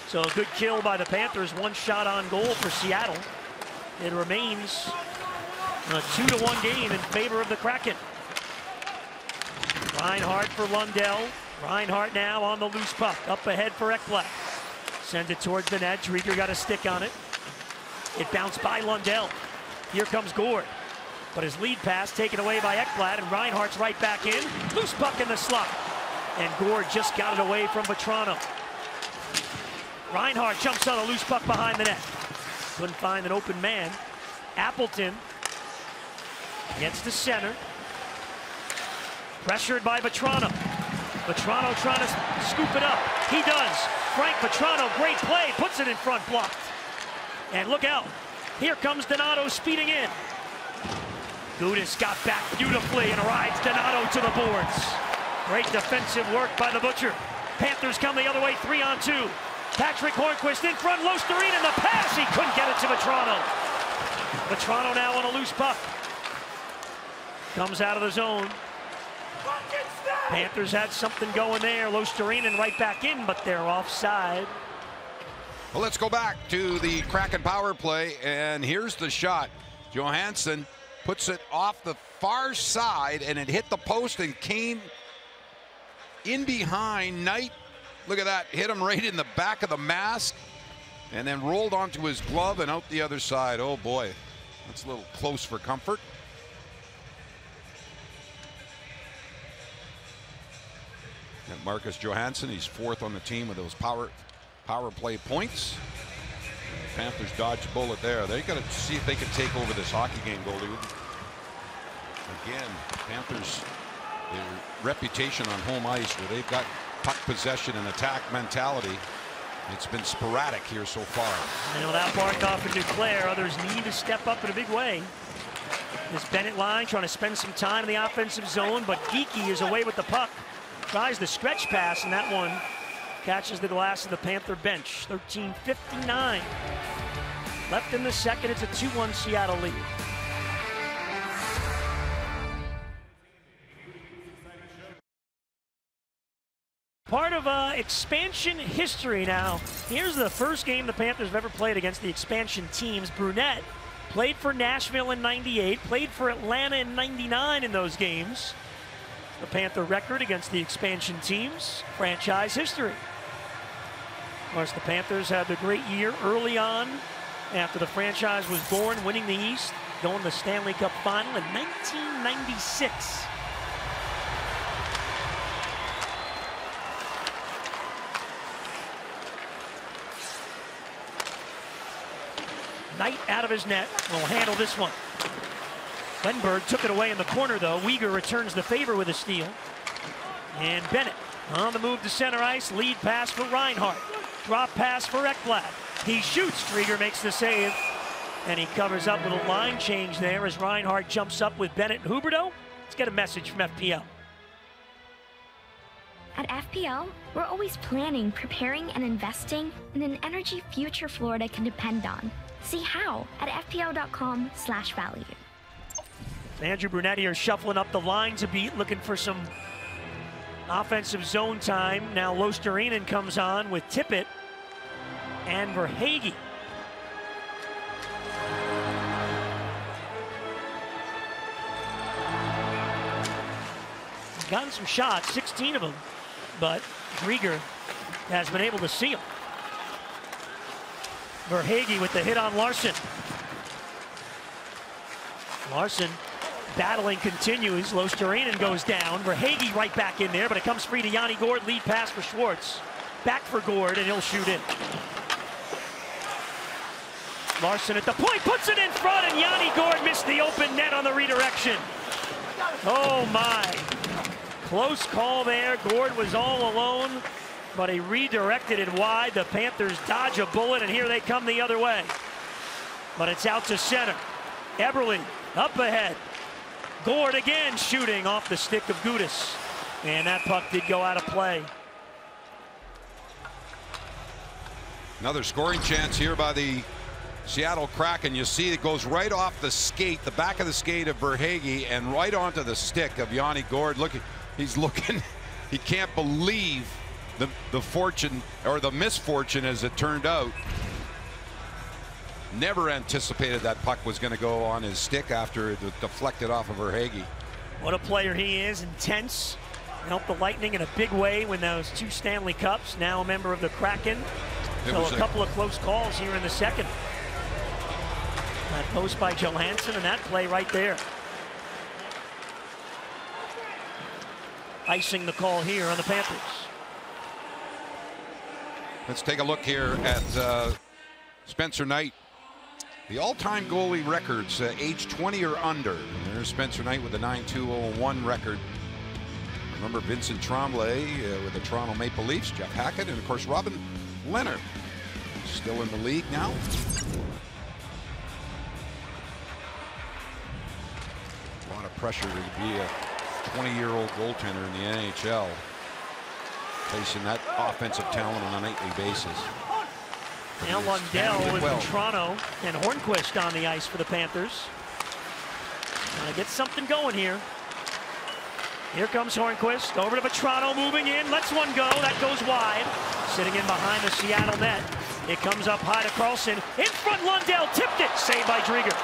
So a good kill by the Panthers. One shot on goal for Seattle. It remains a 2-1 game in favor of the Kraken. Reinhart for Lundell. Reinhart now on the loose puck. Up ahead for Ekblad. Sends it towards the net. Drieger got a stick on it. It bounced by Lundell. Here comes Gord. But his lead pass taken away by Ekblad, and Reinhart's right back in. Loose puck in the slot. And Gord just got it away from Vetrano. Reinhart jumps on a loose puck behind the net. Couldn't find an open man. Appleton gets to center. Pressured by Vetrano. Vetrano trying to scoop it up. He does. Frank Vetrano, great play, puts it in front, blocked. And look out. Here comes Donato speeding in. Gudas got back beautifully and rides Donato to the boards. Great defensive work by the Butcher. Panthers come the other way, 3-on-2. Patrick Hornquist in front, Losterine in the pass. He couldn't get it to Vetrano. Vetrano now on a loose puck. Comes out of the zone. Panthers had something going there. Losterine right back in, but they're offside. Well, let's go back to the Kraken power play, and here's the shot. Johansson puts it off the far side, and it hit the post and came in behind Knight. Look at that, hit him right in the back of the mask, and then rolled onto his glove and out the other side. Oh boy, that's a little close for comfort. And Marcus Johansson, he's 4th on the team with those power play points. Panthers dodged a bullet there. They got to see if they can take over this hockey game, Goldie. Again, Panthers, their reputation on home ice where they've got puck possession and attack mentality. It's been sporadic here so far. And without Barkov and Duclair, others need to step up in a big way. This Bennett line trying to spend some time in the offensive zone, but Geekie is away with the puck. Tries the stretch pass, and that one catches the glass of the Panther bench. 13:59 left in the second. It's a 2-1 Seattle lead. Part of expansion history now. Here's the first game the Panthers have ever played against the expansion teams. Brunette played for Nashville in '98, played for Atlanta in '99 in those games. The Panther record against the expansion teams, franchise history. Of course, the Panthers had the great year early on after the franchise was born, winning the East, going to the Stanley Cup Final in 1996. Knight out of his net will handle this one. Wenberg took it away in the corner, though. Uyghur returns the favor with a steal. And Bennett on the move to center ice. Lead pass for Reinhart. Drop pass for Ekblad. He shoots. Drieger makes the save. And he covers up with a line change there as Reinhart jumps up with Bennett and Huberdeau. Let's get a message from FPL. At FPL, we're always planning, preparing, and investing in an energy future Florida can depend on. See how at fpl.com/value. Andrew Brunetti here shuffling up the lines a beat, looking for some offensive zone time. Now Losterinen comes on with Tippett and Verhaeghe. He's gotten some shots, 16 of them, but Drieger has been able to see them. Verhaeghe with the hit on Larson. Larson battling continues. Losterinen goes down. Verhaeghe right back in there, but it comes free to Yanni Gord. Lead pass for Schwartz. Back for Gord, and he'll shoot in. Larson at the point, puts it in front, and Yanni Gord missed the open net on the redirection. Oh my. Close call there. Gord was all alone, but he redirected it wide. The Panthers dodge a bullet, and here they come the other way. But it's out to center. Eberle up ahead. Gord again shooting off the stick of Gudas. And that puck did go out of play. Another scoring chance here by the Seattle Kraken. You see it goes right off the skate, the back of the skate of Verhaeghe, and right onto the stick of Yanni Gord. Look, he's looking, he can't believe the fortune, or the misfortune as it turned out. Never anticipated that puck was going to go on his stick after it deflected off of Verhaeghe. What a player he is, intense. Helped the Lightning in a big way when those 2 Stanley Cups. Now a member of the Kraken. So a couple of close calls here in the second. That post by Johansson and that play right there. Icing the call here on the Panthers. Let's take a look here at Spencer Knight. The all-time goalie records, age 20 or under. There's Spencer Knight with a 9-2-0-1 record. Remember Vincent Tremblay with the Toronto Maple Leafs, Jeff Hackett, and of course Robin Leonard. Still in the league now. A lot of pressure to be a 20-year-old goaltender in the NHL. Facing that offensive talent on a nightly basis. Now Lundell with Toronto and Hornquist on the ice for the Panthers. Trying to get something going here. Here comes Hornquist over to Vetrano, moving in, lets one go, that goes wide. Sitting in behind the Seattle net. It comes up high to Carlson. In front, Lundell tipped it, saved by Drieger.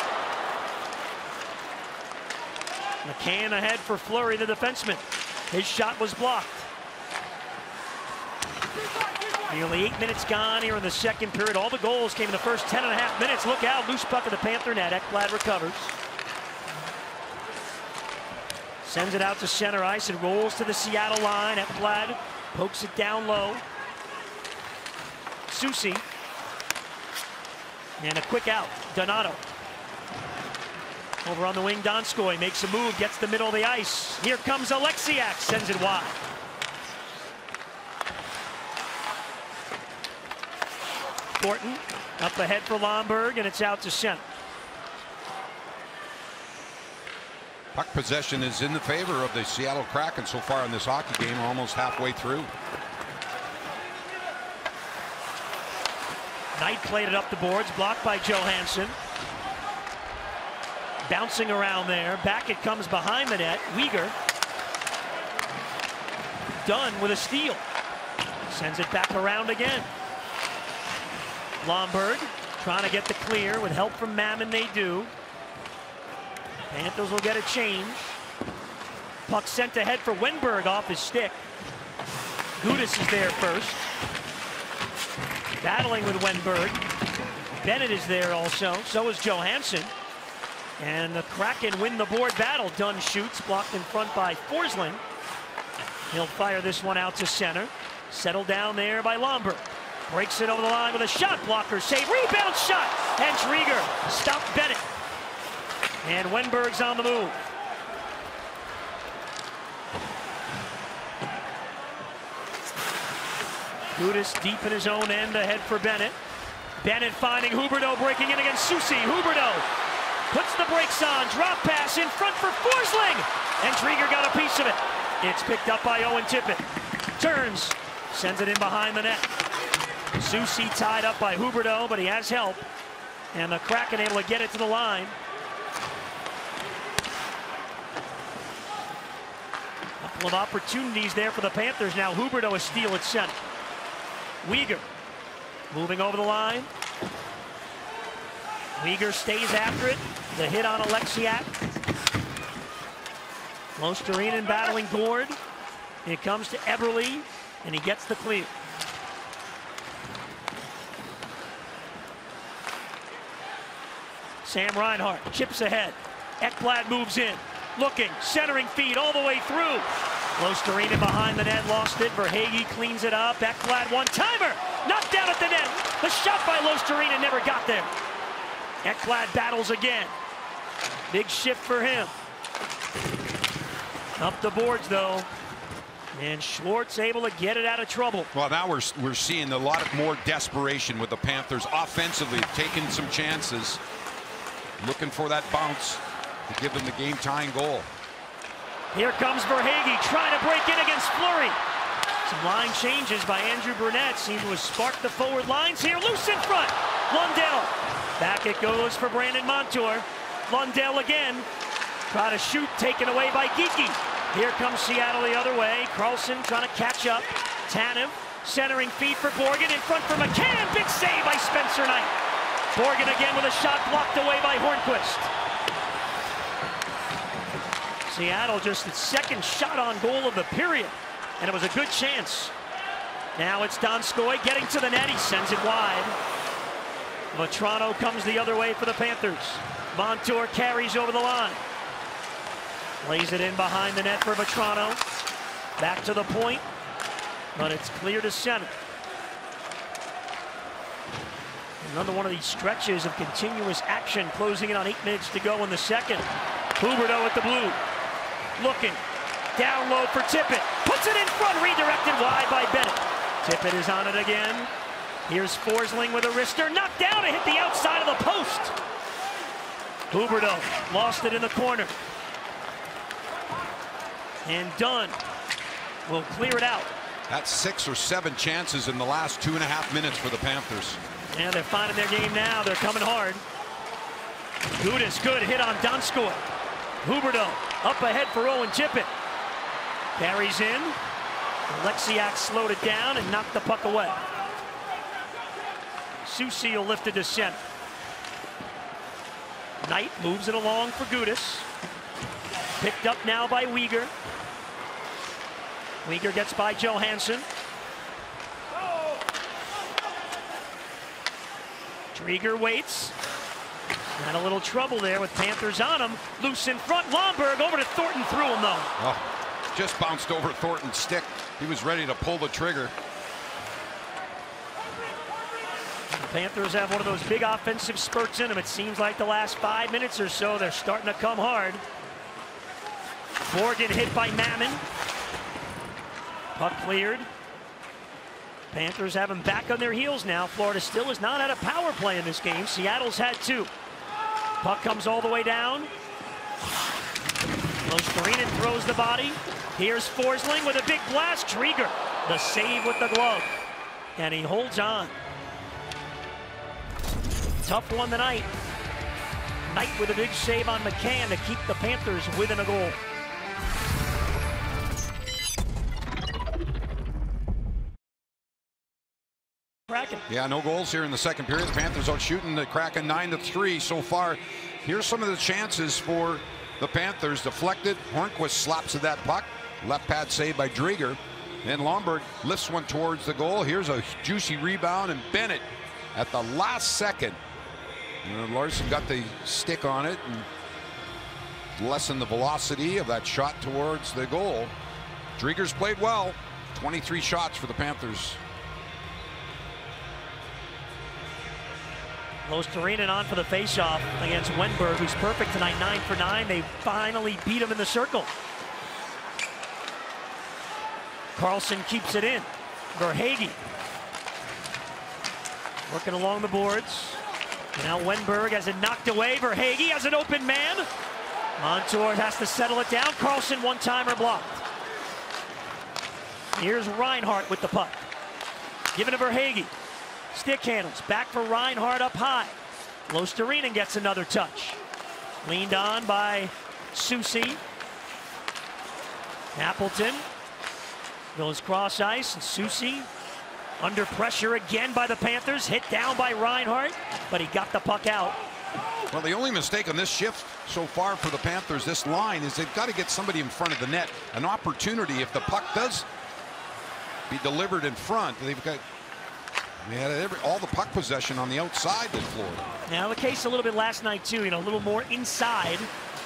McCann ahead for Fleury, the defenseman. His shot was blocked. Nearly 8 minutes gone here in the second period. All the goals came in the first 10.5 minutes. Look out, loose puck of the Panther net. Ekblad recovers. Sends it out to center ice. It rolls to the Seattle line. Ekblad pokes it down low. Soucy. And a quick out. Donato. Over on the wing, Donskoy makes a move, gets the middle of the ice. Here comes Alexiak, sends it wide. Thornton up ahead for Lomberg, and it's out to center. Puck possession is in the favor of the Seattle Kraken so far in this hockey game, almost halfway through. Knight played it up the boards, blocked by Johansson. Bouncing around there, back it comes behind the net. Weegar done with a steal. Sends it back around again. Lomberg trying to get the clear with help from Mammon, they do. Panthers will get a change. Puck sent ahead for Wenberg off his stick. Gudis is there first. Battling with Wenberg. Bennett is there also, so is Johansson. And the Kraken win the board battle. Dunn shoots, blocked in front by Forsling. He'll fire this one out to center. Settled down there by Lomberg. Breaks it over the line with a shot blocker save. Rebound shot. And Drieger stopped Bennett. And Wenberg's on the move. Gudis deep in his own end ahead for Bennett. Bennett finding Huberdeau, breaking in against Soucy. Huberdeau puts the brakes on. Drop pass in front for Forsling. And Drieger got a piece of it. It's picked up by Owen Tippett. Turns. Sends it in behind the net. Soucy tied up by Huberdeau, but he has help. And the Kraken able to get it to the line. Couple of opportunities there for the Panthers. Now Huberdeau a steal at center. Weegar moving over the line. Weegar stays after it. The hit on Alexiak. Losterinen battling Gord. It comes to Eberle, and he gets the clear. Sam Reinhart chips ahead. Ekblad moves in. Looking, centering feed all the way through. Losterinen behind the net, lost it. Verhaeghe cleans it up. Ekblad one-timer. Knocked down at the net. The shot by Losterinen never got there. Ekblad battles again. Big shift for him. Up the boards though. And Schwartz able to get it out of trouble. Well, now we're seeing a lot more desperation with the Panthers offensively, taking some chances, looking for that bounce to give them the game-tying goal. Here comes Verhaeghe trying to break in against Fleury. Some line changes by Andrew Burnett seem to have sparked the forward lines here. Loose in front. Lundell. Back it goes for Brandon Montour. Lundell again. Try to shoot, taken away by Geekie. Here comes Seattle the other way. Carlson trying to catch up. Tanev Centering feed for Borgen, in front for McCann. Big save by Spencer Knight. Borgen again with a shot blocked away by Hornquist. Seattle just its second shot on goal of the period, and it was a good chance. Now it's Donskoy getting to the net. He sends it wide. Vetrano comes the other way for the Panthers. Montour carries over the line. Lays it in behind the net for Vetrano. Back to the point, but it's clear to center. Another one of these stretches of continuous action, closing in on 8 minutes to go in the second. Huberdeau at the blue. Looking. Down low for Tippett. Puts it in front, redirected wide by Bennett. Tippett is on it again. Here's Forsling with a wrister. Knocked down to hit the outside of the post. Huberdeau lost it in the corner. And Dunn will clear it out. That's 6 or 7 chances in the last 2.5 minutes for the Panthers. And they're finding their game now. They're coming hard. Gudas, good hit on Donskoy. Huberdeau up ahead for Owen Tippett. Carries in. Alexiak slowed it down and knocked the puck away. Soucy will lift it to center. Knight moves it along for Gudas. Picked up now by Weegar. Weegar gets by Johansson. Drieger waits. Had a little trouble there with Panthers on him. Loose in front. Lomberg over to Thornton, through him though. Oh, just bounced over Thornton's stick. He was ready to pull the trigger. The Panthers have one of those big offensive spurts in them. It seems like the last 5 minutes or so, they're starting to come hard. Borgen hit by Mammon. Puck cleared. Panthers have him back on their heels now. Florida still has not had a power play in this game. Seattle's had 2. Puck comes all the way down. Losterinen throws the body. Here's Forsling with a big blast. Drieger, the save with the glove. And he holds on. Tough one tonight. Knight with a big save on McCann to keep the Panthers within a goal. Kraken. Yeah, no goals here in the second period. The Panthers out shooting the Kraken 9-3 so far. Here's some of the chances for the Panthers. Deflected. Hornquist slaps at that puck. Left pad save by Drieger. And Lomberg lifts one towards the goal. Here's a juicy rebound, and Bennett at the last second. Larson got the stick on it and lessened the velocity of that shot towards the goal. Drieger's played well. 23 shots for the Panthers. Losterinen on for the faceoff against Wenberg, who's perfect tonight, 9 for 9. They finally beat him in the circle. Carlson keeps it in. Verhaeghe working along the boards. Now Wenberg has it knocked away. Verhaeghe has an open man. Montour has to settle it down. Carlson one-timer blocked. Here's Reinhart with the puck. Given to Verhaeghe. Stick handles. Back for Reinhart up high. Losterinen gets another touch. Leaned on by Soucy. Appleton goes cross ice, and Soucy under pressure again by the Panthers. Hit down by Reinhart, but he got the puck out. Well, the only mistake on this shift so far for the Panthers, this line, is they've got to get somebody in front of the net. An opportunity if the puck does be delivered in front. They had all the puck possession on the outside in Florida. Now the case a little bit last night too, a little more inside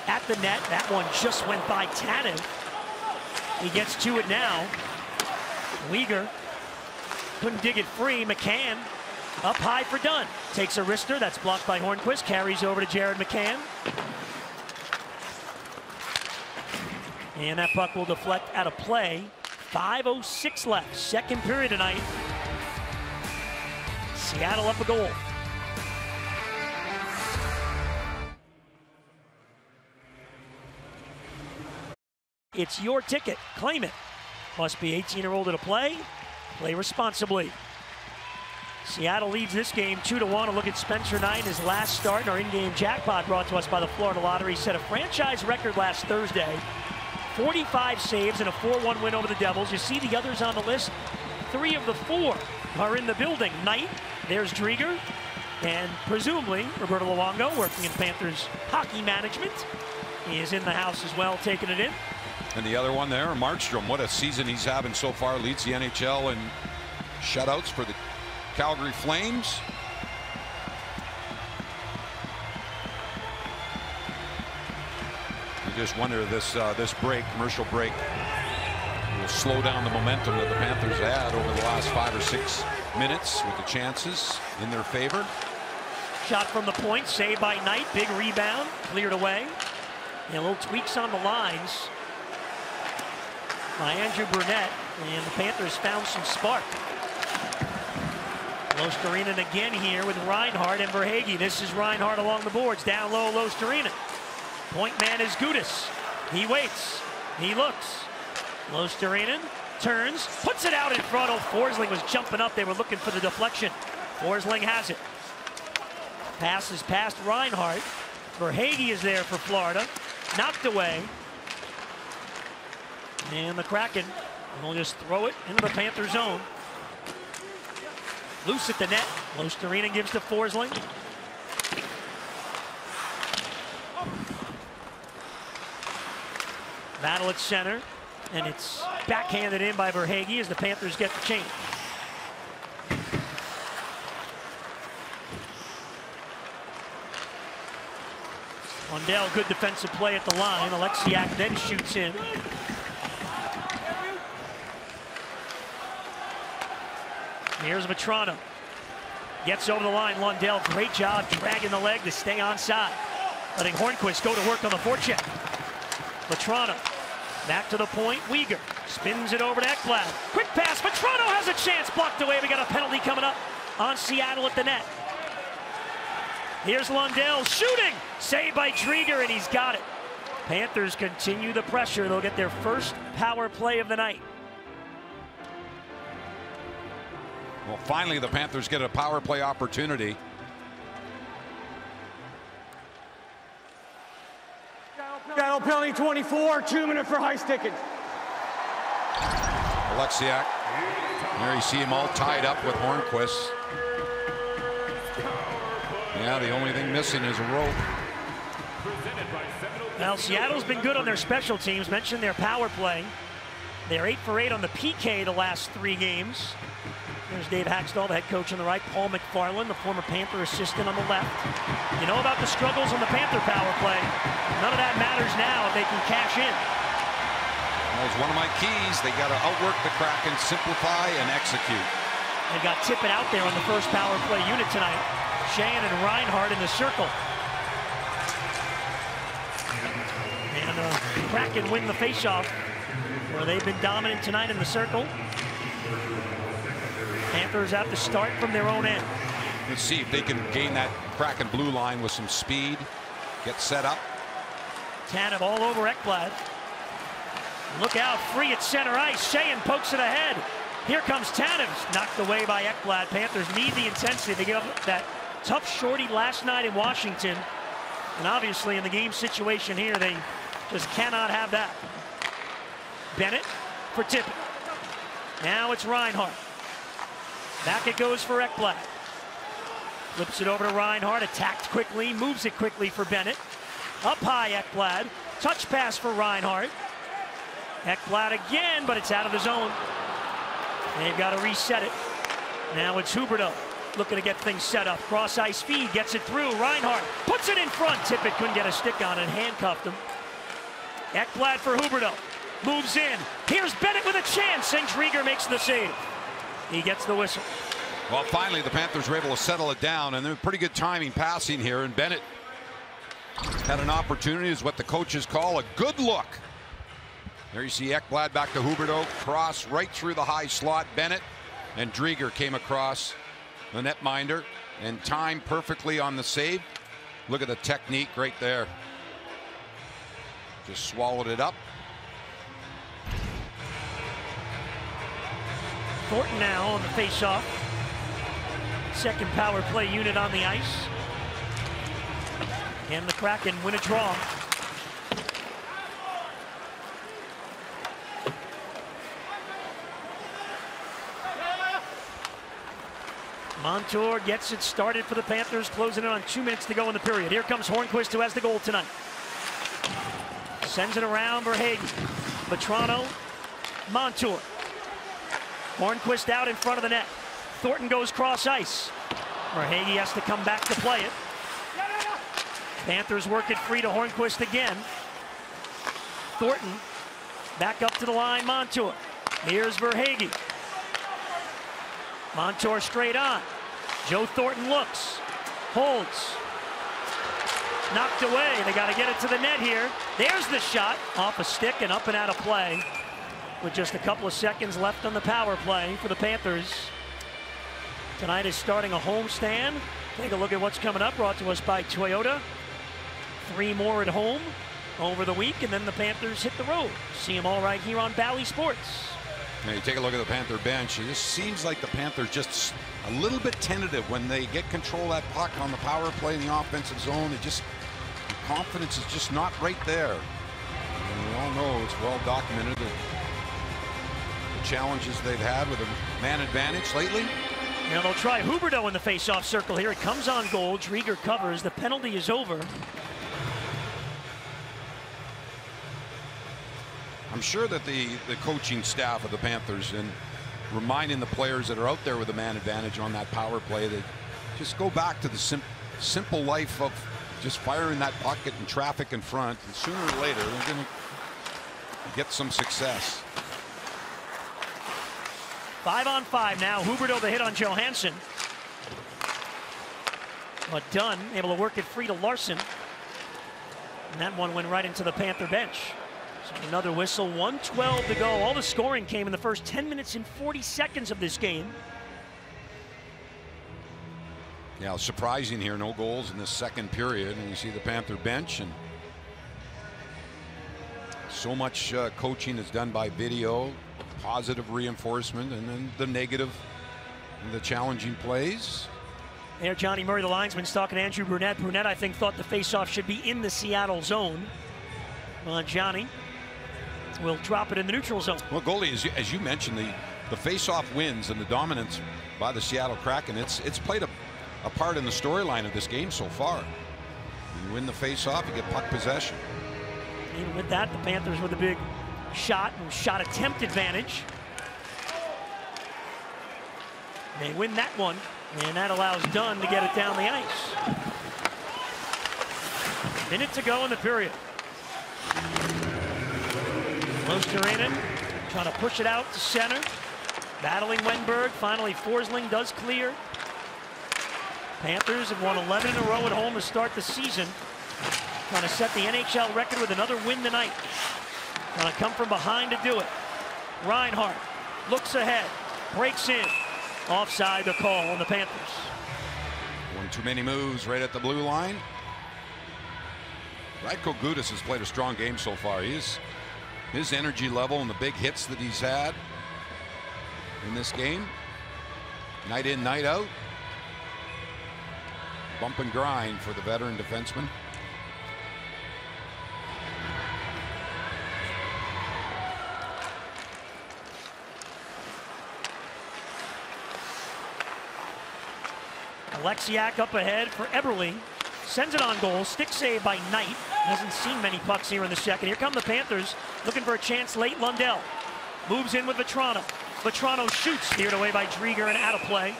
at the net. That one just went by Tanev. He gets to it now. Weegar couldn't dig it free. McCann up high for Dunn. Takes a wrister, that's blocked by Hornquist. Carries over to Jared McCann. And that puck will deflect out of play. 5:06 left, second period tonight. Seattle up a goal. It's your ticket. Claim it. Must be 18 or older to play. Play responsibly. Seattle leads this game 2-1. A look at Spencer Knight, his last start in our in-game jackpot brought to us by the Florida Lottery. Set a franchise record last Thursday. 45 saves and a 4-1 win over the Devils. You see the others on the list. 3 of the 4 are in the building. Knight, there's Drieger, and presumably Roberto Luongo, working in Panthers hockey management, is in the house as well, taking it in. And the other one there, Markstrom, what a season he's having so far. Leads the NHL in shutouts for the Calgary Flames. You just wonder this break, commercial break, will slow down the momentum that the Panthers had over the last 5 or 6 minutes with the chances in their favor. Shot from the point, saved by Knight. Big rebound, cleared away. And little tweaks on the lines by Andrew Burnett, and the Panthers found some spark. Losterinen again here with Reinhart and Verhaeghe. This is Reinhart along the boards, down low, Losterinen. Point man is Gudas. He waits, he looks. Losterinen turns, puts it out in front. Oh, Forsling was jumping up. They were looking for the deflection. Forsling has it. Passes past Reinhart. Verhaeghe is there for Florida. Knocked away. And the Kraken will just throw it into the Panther zone. Loose at the net. Losterinen gives to Forsling. Battle at center. And it's backhanded in by Verhaeghe as the Panthers get the change. Lundell, good defensive play at the line. Alexiak then shoots in. Here's Vetrano. Gets over the line. Lundell, great job dragging the leg to stay onside. Letting Hornquist go to work on the forecheck. Vetrano back to the point. Weegar spins it over to Ekblad. Quick pass. Vetrano has a chance. Blocked away. We got a penalty coming up on Seattle at the net. Here's Lundell shooting. Saved by Drieger, and he's got it. Panthers continue the pressure. They'll get their first power play of the night. Well, finally, the Panthers get a power play opportunity. Battle penalty 24, 2 minutes for high sticking. Alexiak. There you see him all tied up with Hornquist. Yeah, the only thing missing is a rope. Now, Seattle's been good on their special teams. Mentioned their power play. They're 8 for 8 on the PK the last 3 games. There's Dave Haxtell, the head coach on the right. Paul McFarland, the former Panther assistant, on the left. You know about the struggles on the Panther power play. None of that matters now if they can cash in. That was one of my keys. They got to outwork the Kraken, simplify, and execute. They got Tippett out there on the first power play unit tonight. Sheahan and Reinhart in the circle. And Kraken win the faceoff, where they've been dominant tonight in the circle. Panthers have to start from their own end. Let's see if they can gain that Kraken blue line with some speed. Get set up. Tanev all over Ekblad. Look out, free at center ice. Sheahan pokes it ahead. Here comes Tanev, knocked away by Ekblad. Panthers need the intensity. They gave up that tough shorty last night in Washington. And obviously in the game situation here, they just cannot have that. Bennett for Tippett. Now it's Reinhart. Back it goes for Ekblad. Flips it over to Reinhart, attacked quickly, moves it quickly for Bennett. Up high, Ekblad. Touch pass for Reinhart. Ekblad again, but it's out of the zone. They've got to reset it. Now it's Huberdeau looking to get things set up. Cross ice feed, gets it through. Reinhart puts it in front. Tippett couldn't get a stick on it, handcuffed him. Ekblad for Huberdeau. Moves in. Here's Bennett with a chance, and Drieger makes the save. He gets the whistle. Well, finally, the Panthers were able to settle it down, and they're pretty good timing passing here. And Bennett had an opportunity, is what the coaches call a good look. There you see Ekblad back to Huberdeau, cross right through the high slot. Bennett and Drieger came across the netminder and timed perfectly on the save. Look at the technique right there. Just swallowed it up. Thornton now on the faceoff. Second power play unit on the ice. And the Kraken win a draw. Montour gets it started for the Panthers, closing it on 2 minutes to go in the period. Here comes Hornquist, who has the goal tonight. Sends it around Verhaeghe. Vetrano, Montour. Hornquist out in front of the net. Thornton goes cross ice. Verhaeghe has to come back to play it. Panthers work it free to Hornquist again. Thornton back up to the line, Montour. Here's Verhaeghe. Montour straight on. Joe Thornton looks, holds. Knocked away. They got to get it to the net here. There's the shot off a stick and up and out of play with just a couple of seconds left on the power play for the Panthers. Tonight is starting a homestand. Take a look at what's coming up, brought to us by Toyota. 3 more at home over the week, and then the Panthers hit the road. See them all right here on Bally Sports. Now you take a look at the Panther bench. It just seems like the Panthers just a little bit tentative when they get control of that puck on the power play in the offensive zone. It just, the confidence is just not right there. And we all know it's well documented that the challenges they've had with a man advantage lately. Now they'll try Huberdeau in the face-off circle here. It comes on goal. Drieger covers. The penalty is over. I'm sure that the coaching staff of the Panthers and reminding the players that are out there with a man advantage on that power play that just go back to the simple life of just firing that puck in traffic in front, and sooner or later they're going to get some success. 5-on-5 now. Huberdeau the hit on Johansson. But Dunn able to work it free to Larson. And that one went right into the Panther bench. So another whistle, 1:12 to go. All the scoring came in the first 10 minutes and 40 seconds of this game. Yeah, surprising here, no goals in this second period. And you see the Panther bench, and so much coaching is done by video, positive reinforcement, and then the negative and the challenging plays. There, Johnny Murray, the linesman's talking to Andrew Brunette. Brunette, I think, thought the faceoff should be in the Seattle zone. Johnny will drop it in the neutral zone. Well, goalie, as you mentioned, the faceoff wins and the dominance by the Seattle Kraken, it's played a part in the storyline of this game so far. You win the faceoff, you get puck possession. Even with that, the Panthers with a big shot and shot attempt advantage. They win that one, and that allows Dunn to get it down the ice. Minute to go in the period. Luostarinen trying to push it out to center. Battling Wenberg. Finally, Forsling does clear. Panthers have won 11 in a row at home to start the season. Trying to set the NHL record with another win tonight. Trying to come from behind to do it. Reinhart looks ahead. Breaks in. Offside the call on the Panthers. One too many moves right at the blue line. Radko Gudas has played a strong game so far. His energy level and the big hits that he's had in this game, night in, night out. Bump and grind for the veteran defenseman. Alexiak up ahead for Eberle. Sends it on goal. Stick save by Knight. Hasn't seen many pucks here in the second. Here come the Panthers looking for a chance late. Lundell moves in with Vetrano. Vetrano shoots, steered away by Drieger and out of play.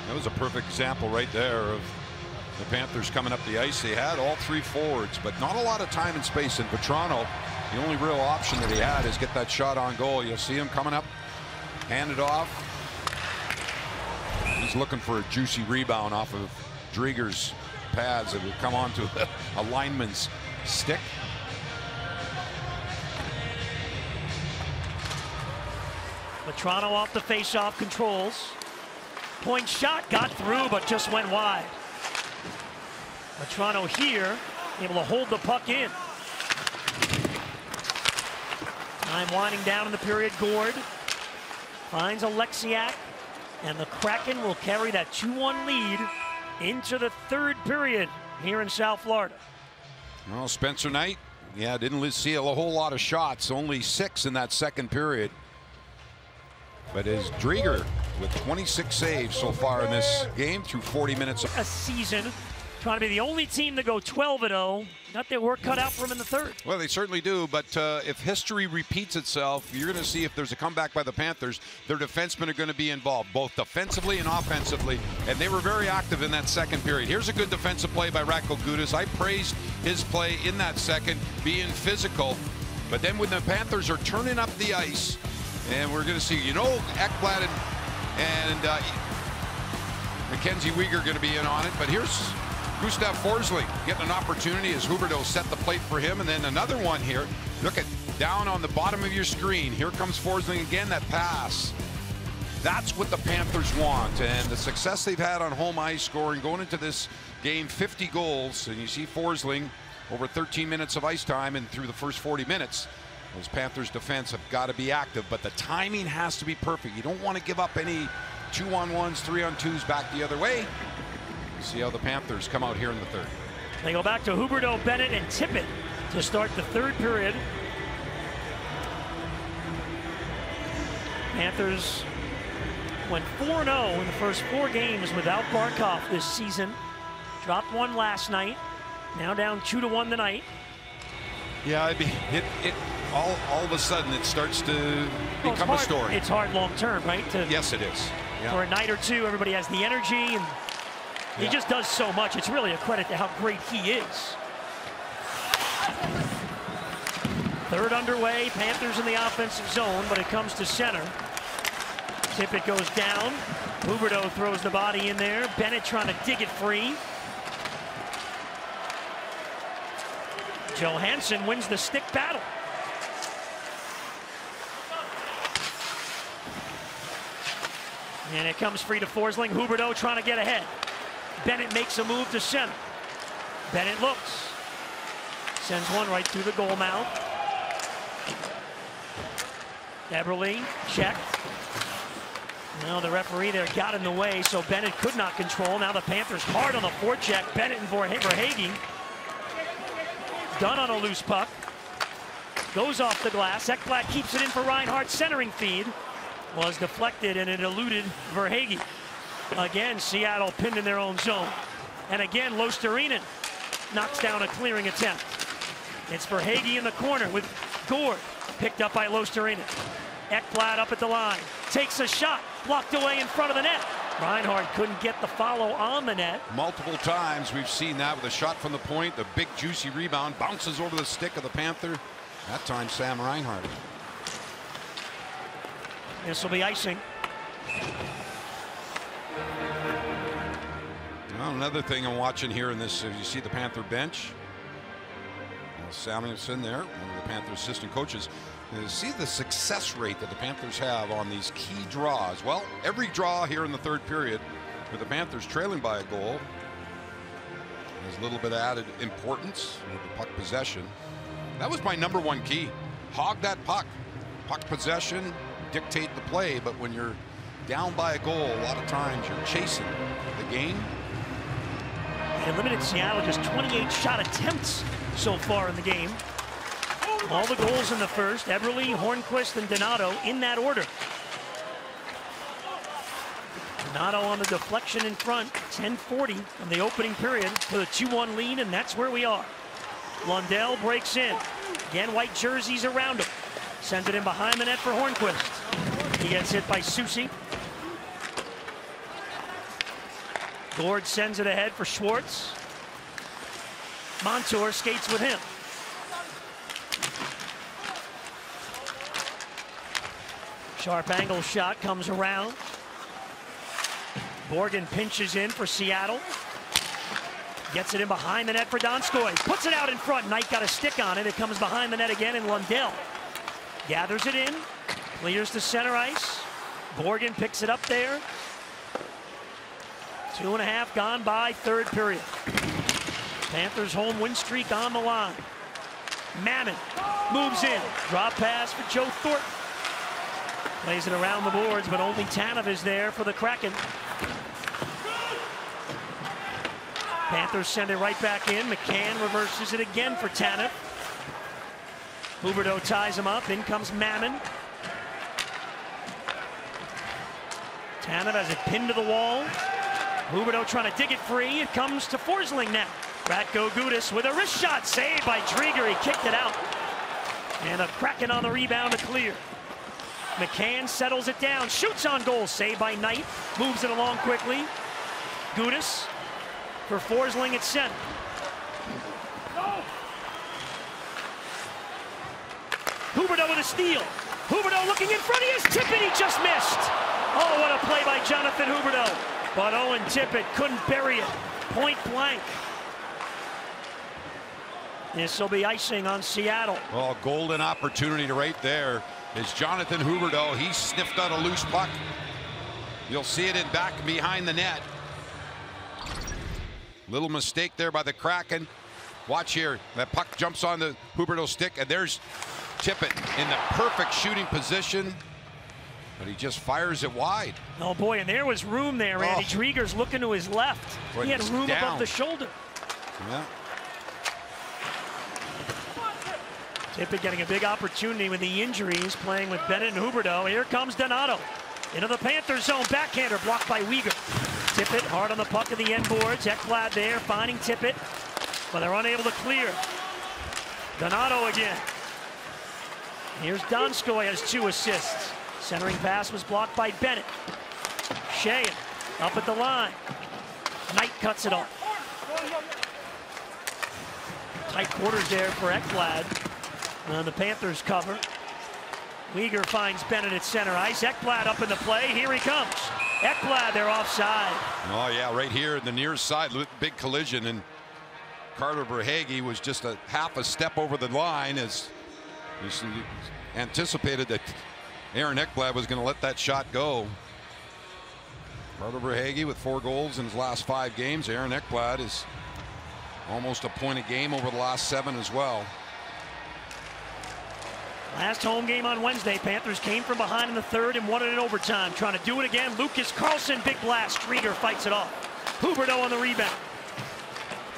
That was a perfect example right there of the Panthers coming up the ice. They had all 3 forwards, but not a lot of time and space. And Vetrano, the only real option that he had is get that shot on goal. You'll see him coming up, hand it off. He's looking for a juicy rebound off of Drieger's pads that will come onto a lineman's stick. Vetrano off the face-off, controls. Point shot got through, but just went wide. Vetrano here, able to hold the puck in. Time winding down in the period. Gord finds Alexiak, and the Kraken will carry that 2-1 lead into the third period here in South Florida. Well, Spencer Knight, didn't see a whole lot of shots, only 6 in that second period. But is Drieger with 26 saves so far in this game through 40 minutes. A season, trying to be the only team to go 12-0. Got their work cut out for them in the third. Well, they certainly do, but if history repeats itself, you're going to see if there's a comeback by the Panthers, their defensemen are going to be involved, both defensively and offensively, and they were very active in that second period. Here's a good defensive play by Radko Gudas. I praised his play in that second, being physical, but then when the Panthers are turning up the ice, and we're going to see, Ekblad and Mackenzie Weegar going to be in on it, but here's Gustav Forsling getting an opportunity as Huberdeau set the plate for him, and then another one here. Look at down on the bottom of your screen. Here comes Forsling again, that pass. That's what the Panthers want, and the success they've had on home ice scoring going into this game, 50 goals, and you see Forsling over 13 minutes of ice time, and through the first 40 minutes, those Panthers defense have got to be active, but the timing has to be perfect. You don't want to give up any 2-on-1s, 3-on-2s back the other way. See how the Panthers come out here in the third. They go back to Huberdeau, Bennett, and Tippett to start the third period. Panthers went 4-0 in the first 4 games without Barkov this season. Dropped one last night. Now down 2-1 tonight. Yeah, all of a sudden it starts to become a story. It's hard long term, right? Yes, it is. Yeah. For a night or two, everybody has the energy, and he just does so much. It's really a credit to how great he is. Third underway, Panthers in the offensive zone, but it comes to center. Tippett goes down. Huberdeau throws the body in there. Bennett trying to dig it free. Johansson wins the stick battle. And it comes free to Forsling. Huberdeau trying to get ahead. Bennett makes a move to center. Bennett looks. Sends one right through the goal mouth. Eberle checked. Now the referee there got in the way, so Bennett could not control. Now the Panthers hard on the forecheck. Bennett and Verhaeghe. Done on a loose puck. Goes off the glass. Ekblad keeps it in for Reinhart. Centering feed was deflected, and it eluded Verhaeghe. Again, Seattle pinned in their own zone. And again, Losterinen knocks down a clearing attempt. It's Verhaeghe in the corner with Gord, picked up by Losterinen. Ekblad up at the line. Takes a shot. Blocked away in front of the net. Reinhart couldn't get the follow on the net. Multiple times we've seen that with a shot from the point. The big juicy rebound bounces over the stick of the Panther. That time Sam Reinhart. This will be icing. Well, another thing I'm watching here in this, you see the Panther bench. Samuelson there, one of the Panther assistant coaches. See the success rate that the Panthers have on these key draws. Well, every draw here in the third period with the Panthers trailing by a goal has a little bit of added importance with the puck possession. That was my #1 key. Hog that puck. Puck possession, dictate the play, but when you're down by a goal, a lot of times you're chasing the game. And limited Seattle just 28 shot attempts so far in the game. All the goals in the first, Eberle, Hornquist, and Donato in that order. Donato on the deflection in front, 10:40 in the opening period to the 2-1 lead, and that's where we are. Lundell breaks in. Again, white jerseys around him. Sends it in behind the net for Hornquist. He gets hit by Soucy. Gord sends it ahead for Schwartz. Montour skates with him. Sharp angle shot comes around. Borgen pinches in for Seattle. Gets it in behind the net for Donskoy. Puts it out in front. Knight got a stick on it. It comes behind the net again, and Lundell gathers it in. Clears to center ice. Borgen picks it up there. 2.5 gone by third period. Panthers home win streak on the line. Mammon moves in. Drop pass for Joe Thornton. Plays it around the boards, but only Tanev is there for the Kraken. Panthers send it right back in. McCann reverses it again for Tanev. Huberdeau ties him up. In comes Mammon. Tanev has it pinned to the wall. Huberdeau trying to dig it free. It comes to Forsling now. Ratko Gudas with a wrist shot, saved by Drieger. He kicked it out. And a Kraken on the rebound to clear. McCann settles it down, shoots on goal, saved by Knight. Moves it along quickly. Gudas for Forsling at center. Huberdeau with a steal. Huberdeau looking in front. He has Tippett. He just missed. Oh, what a play by Jonathan Huberdeau. But Owen Tippett couldn't bury it. Point blank. This will be icing on Seattle. Well, golden opportunity right there is Jonathan Huberdeau. He sniffed out a loose puck. You'll see it in back behind the net. Little mistake there by the Kraken. Watch here. That puck jumps on the Huberdeau stick, and there's Tippett in the perfect shooting position. But he just fires it wide. Oh boy, and there was room there, Randy. Drieger's looking to his left. Boy, he had room above the shoulder. Yeah. Tippett getting a big opportunity with the injuries, playing with Bennett and Huberdeau. Here comes Donato into the Panthers zone. Backhander blocked by Weegar. Tippett hard on the puck of the end boards. Ekblad there finding Tippett, but they're unable to clear. Donato again. Here's Donskoy, has 2 assists. Centering pass was blocked by Bennett. Sheahan up at the line. Knight cuts it off. Tight quarters there for Ekblad. The Panthers cover. Weegar finds Bennett at center ice. Ekblad up in the play. Here he comes. Ekblad, they're offside. Oh yeah, right here in the near side, big collision, and Carter Verhaeghe was just a half a step over the line as he anticipated that Aaron Ekblad was going to let that shot go. Carter Verhaeghe with 4 goals in his last 5 games. Aaron Ekblad is almost a point a game over the last 7 as well. Last home game on Wednesday, Panthers came from behind in the 3rd and won it in overtime. Trying to do it again. Lucas Carlson, big blast. Drieger fights it off. Huberdeau on the rebound.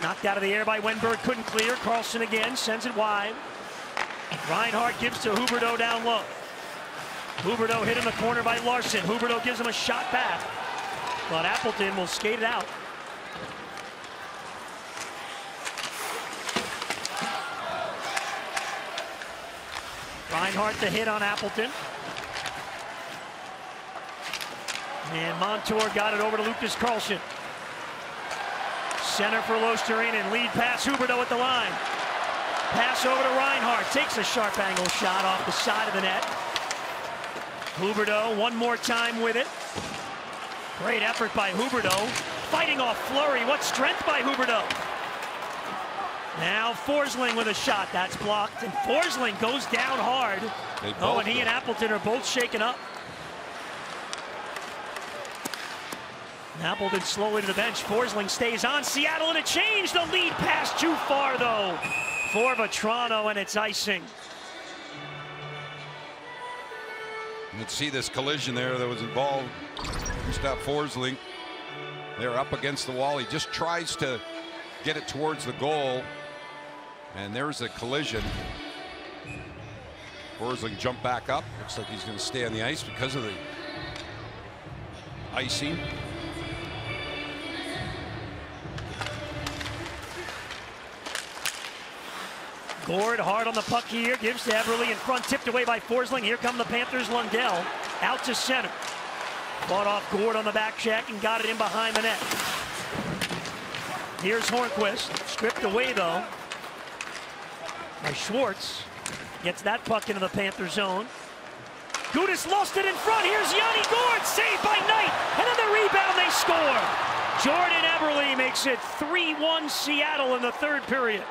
Knocked out of the air by Wenberg, couldn't clear. Carlson again, sends it wide. Reinhart gives to Huberdeau down low. Huberdeau hit in the corner by Larson. Huberdeau gives him a shot back, but Appleton will skate it out. Reinhart the hit on Appleton. And Montour got it over to Lucas Carlson. Center for Losterinen, lead pass, Huberdeau at the line. Pass over to Reinhart, takes a sharp angle shot off the side of the net. Huberdeau one more time with it. Great effort by Huberdeau. Fighting off Fleury, what strength by Huberdeau. Now Forsling with a shot, that's blocked, and Forsling goes down hard. Oh, and he and Appleton are both shaken up. Appleton slowly to the bench. Forsling stays on. Seattle in a change. The lead pass too far, though, for Vetrano, and it's icing. Let's see this collision there that was involved. Gustav Forsling. They're up against the wall. He just tries to get it towards the goal. And there's a collision. Forsling jumped back up. Looks like he's going to stay on the ice because of the icing. Gord hard on the puck here, gives to Eberle in front, tipped away by Forsling. Here come the Panthers. Lundell out to center. Fought off Gord on the back check and got it in behind the net. Here's Hornquist, stripped away though by Schwartz. Gets that puck into the Panther zone. Gudas lost it in front. Here's Yanni Gord, saved by Knight, and then the rebound, they score. Jordan Eberle makes it 3-1 Seattle in the 3rd period.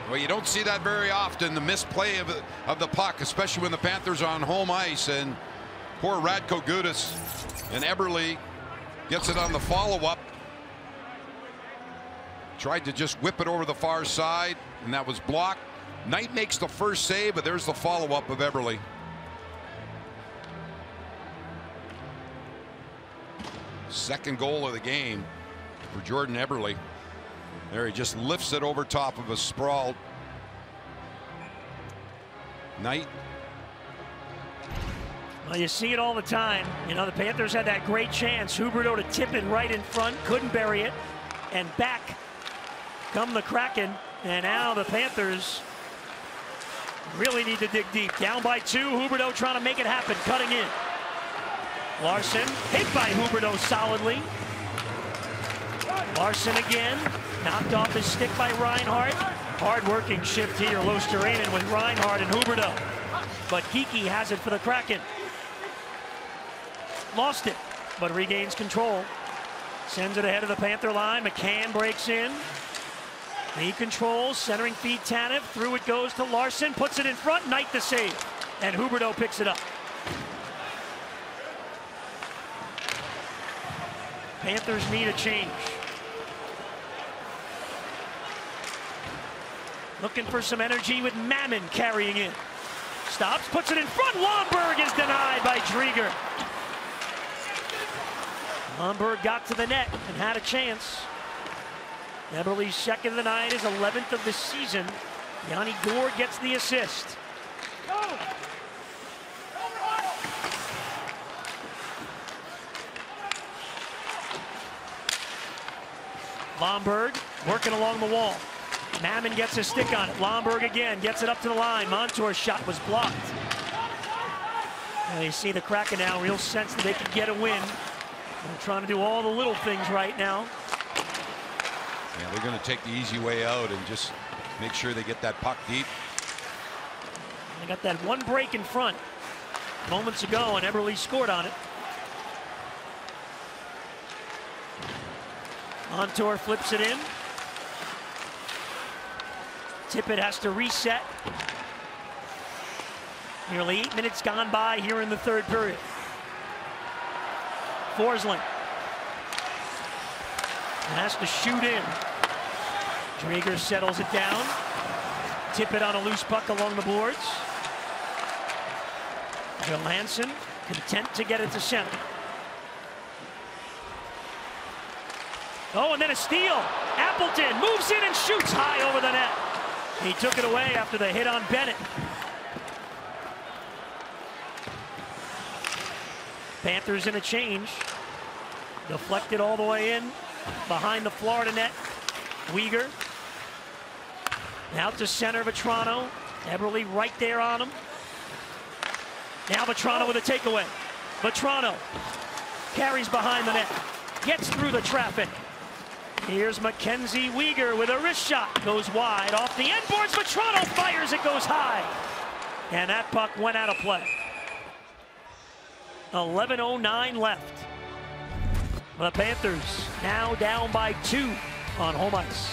Well, you don't see that very often, the misplay of the puck, especially when the Panthers are on home ice. And poor Ratko Gudas, and Eberle gets it on the follow-up. Tried to just whip it over the far side, and that was blocked. Knight makes the first save, but there's the follow-up of Eberle. Second goal of the game for Jordan Eberle. There he just lifts it over top of a sprawl. Knight. Well, you see it all the time. You know, the Panthers had that great chance. Huberdeau to tip it right in front, couldn't bury it. And back come the Kraken. And now the Panthers really need to dig deep. Down by 2, Huberdeau trying to make it happen, cutting in. Larson hit by Huberdeau solidly. Larson again, knocked off his stick by Reinhart. Hard-working shift here, Luostarinen with Reinhart and Huberdeau. But Kiki has it for the Kraken. Lost it, but regains control. Sends it ahead of the Panther line. McCann breaks in. He controls, centering feed Tanev. Through it goes to Larson, puts it in front. Knight the save, and Huberdeau picks it up. Panthers need a change. Looking for some energy with Mammon carrying in. Stops, puts it in front. Lomberg is denied by Drieger. Lomberg got to the net and had a chance. Eberle's second of the night, is 11th of the season. Yanni Gourde gets the assist. Lomberg working along the wall. Mammon gets a stick on it. Lomberg again gets it up to the line. Montour's shot was blocked. And you see the Kraken now, real sense that they can get a win. They're trying to do all the little things right now. Yeah, they're going to take the easy way out and just make sure they get that puck deep. They got that one break in front moments ago, and Eberle scored on it. Montour flips it in. Tippett has to reset. Nearly 8 minutes gone by here in the third period. Forsling has to shoot in. Drieger settles it down. Tippett on a loose puck along the boards. Johansson content to get it to center. Oh, and then a steal. Appleton moves in and shoots high over the net. He took it away after the hit on Bennett. Panthers in a change. Deflected all the way in behind the Florida net. Weegar. Out to center, Vetrano. Eberle right there on him. Now Vetrano with a takeaway. Vetrano carries behind the net. Gets through the traffic. Here's Mackenzie Weegar with a wrist shot. Goes wide off the end boards. Vetrano fires, it goes high. And that puck went out of play. 11:09 left. The Panthers now down by 2 on home ice.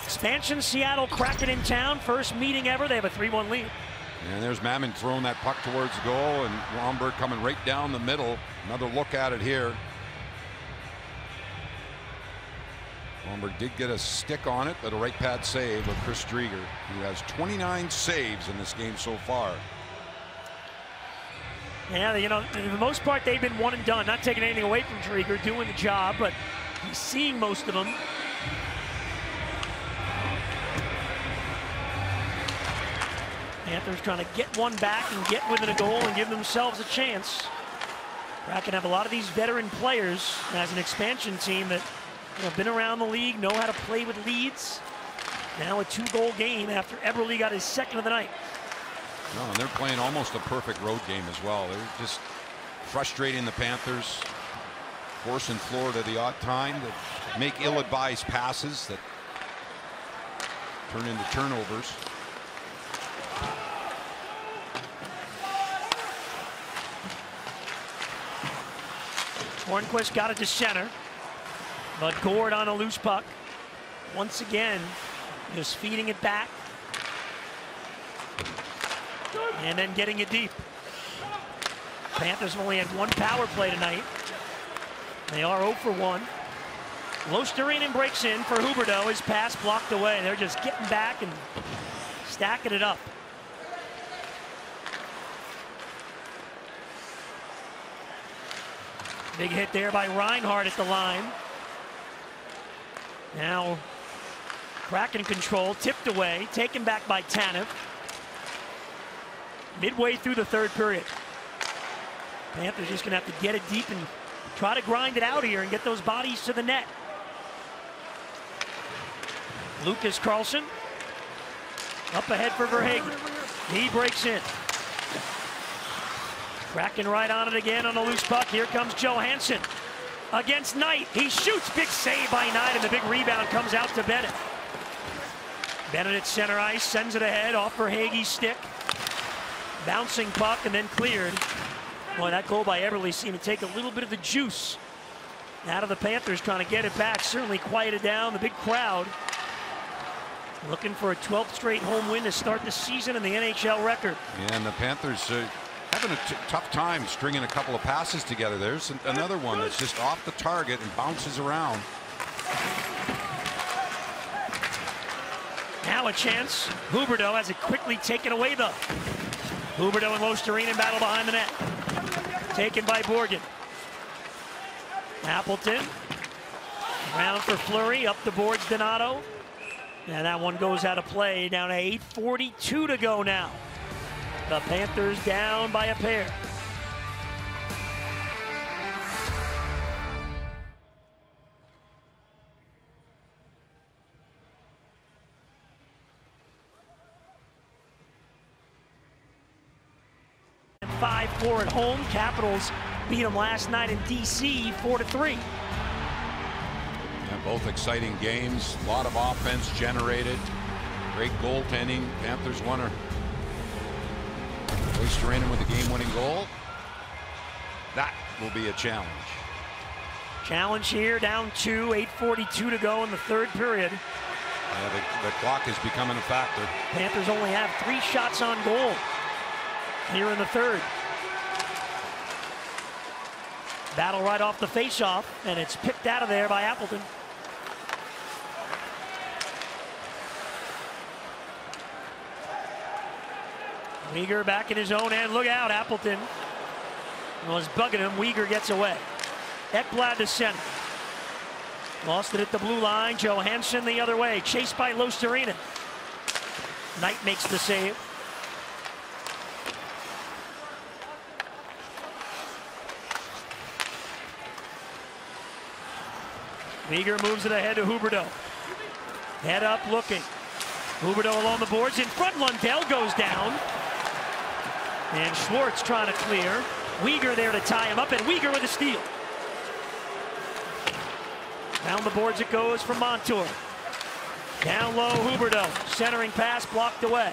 Expansion, Seattle Kraken in town. First meeting ever. They have a 3-1 lead. And there's Mammon throwing that puck towards the goal, and Lomberg coming right down the middle. Another look at it here. Lomberg did get a stick on it, but a right pad save of Chris Drieger, who has 29 saves in this game so far. Yeah, you know, for the most part, they've been one and done. Not taking anything away from Drieger, doing the job, but he's seeing most of them. Panthers trying to get one back and get within a goal and give themselves a chance. Kraken have a lot of these veteran players as an expansion team that have been around the league, know how to play with leads. Now a 2-goal game after Eberle got his second of the night. No, and they're playing almost a perfect road game as well. They're just frustrating the Panthers, forcing Florida the odd time to make ill-advised passes that turn into turnovers. Hornquist got it to center, but Gourde on a loose puck. Once again, just feeding it back. And then getting it deep. Panthers have only had 1 power play tonight. They are 0 for 1. Luostarinen breaks in for Huberdeau. His pass blocked away. They're just getting back and stacking it up. Big hit there by Reinhart at the line. Now Kraken control, tipped away, taken back by Tanev. Midway through the third period. Panthers just gonna have to get it deep and try to grind it out here and get those bodies to the net. Lucas Carlson up ahead for Verhaeghe. He breaks in. Kraken right on it again on a loose puck. Here comes Johansson against Knight. He shoots, big save by Knight, and the big rebound comes out to Bennett. Bennett at center ice, sends it ahead off Verhaeghe's stick. Bouncing puck and then cleared. Boy, that goal by Eberle seemed to take a little bit of the juice out of the Panthers trying to get it back. Certainly quieted down the big crowd. Looking for a 12th straight home win to start the season in the NHL record. Yeah, and the Panthers having a tough time stringing a couple of passes together. There's another one that's just off the target and bounces around. Now a chance. Huberdeau has it quickly taken away though. Huberdeau and Losterinen battle behind the net. Taken by Borgen. Appleton. Round for Fleury. Up the boards, Donato. And that one goes out of play. Down to 8:42 to go now. The Panthers down by a pair. And 5-4 at home. Capitals beat them last night in D.C. 4-3. Both exciting games, a lot of offense generated, great goaltending. Panthers won her. Losterinen with the game-winning goal. That will be a challenge. Challenge here, down 2, 8:42 to go in the third period. Yeah, the clock is becoming a factor. Panthers only have 3 shots on goal here in the third. Battle right off the face-off, and it's picked out of there by Appleton. Weegar back in his own end. Look out, Appleton was bugging him. Weegar gets away. Ekblad to center. Lost it at the blue line. Johansson the other way. Chased by Losterinen. Knight makes the save. Weegar moves it ahead to Huberdeau. Head up looking. Huberdeau along the boards. In front, Lundell goes down. And Schwartz trying to clear. Weegar there to tie him up, and Weegar with a steal. Down the boards it goes for Montour. Down low, Huberdeau. Centering pass blocked away.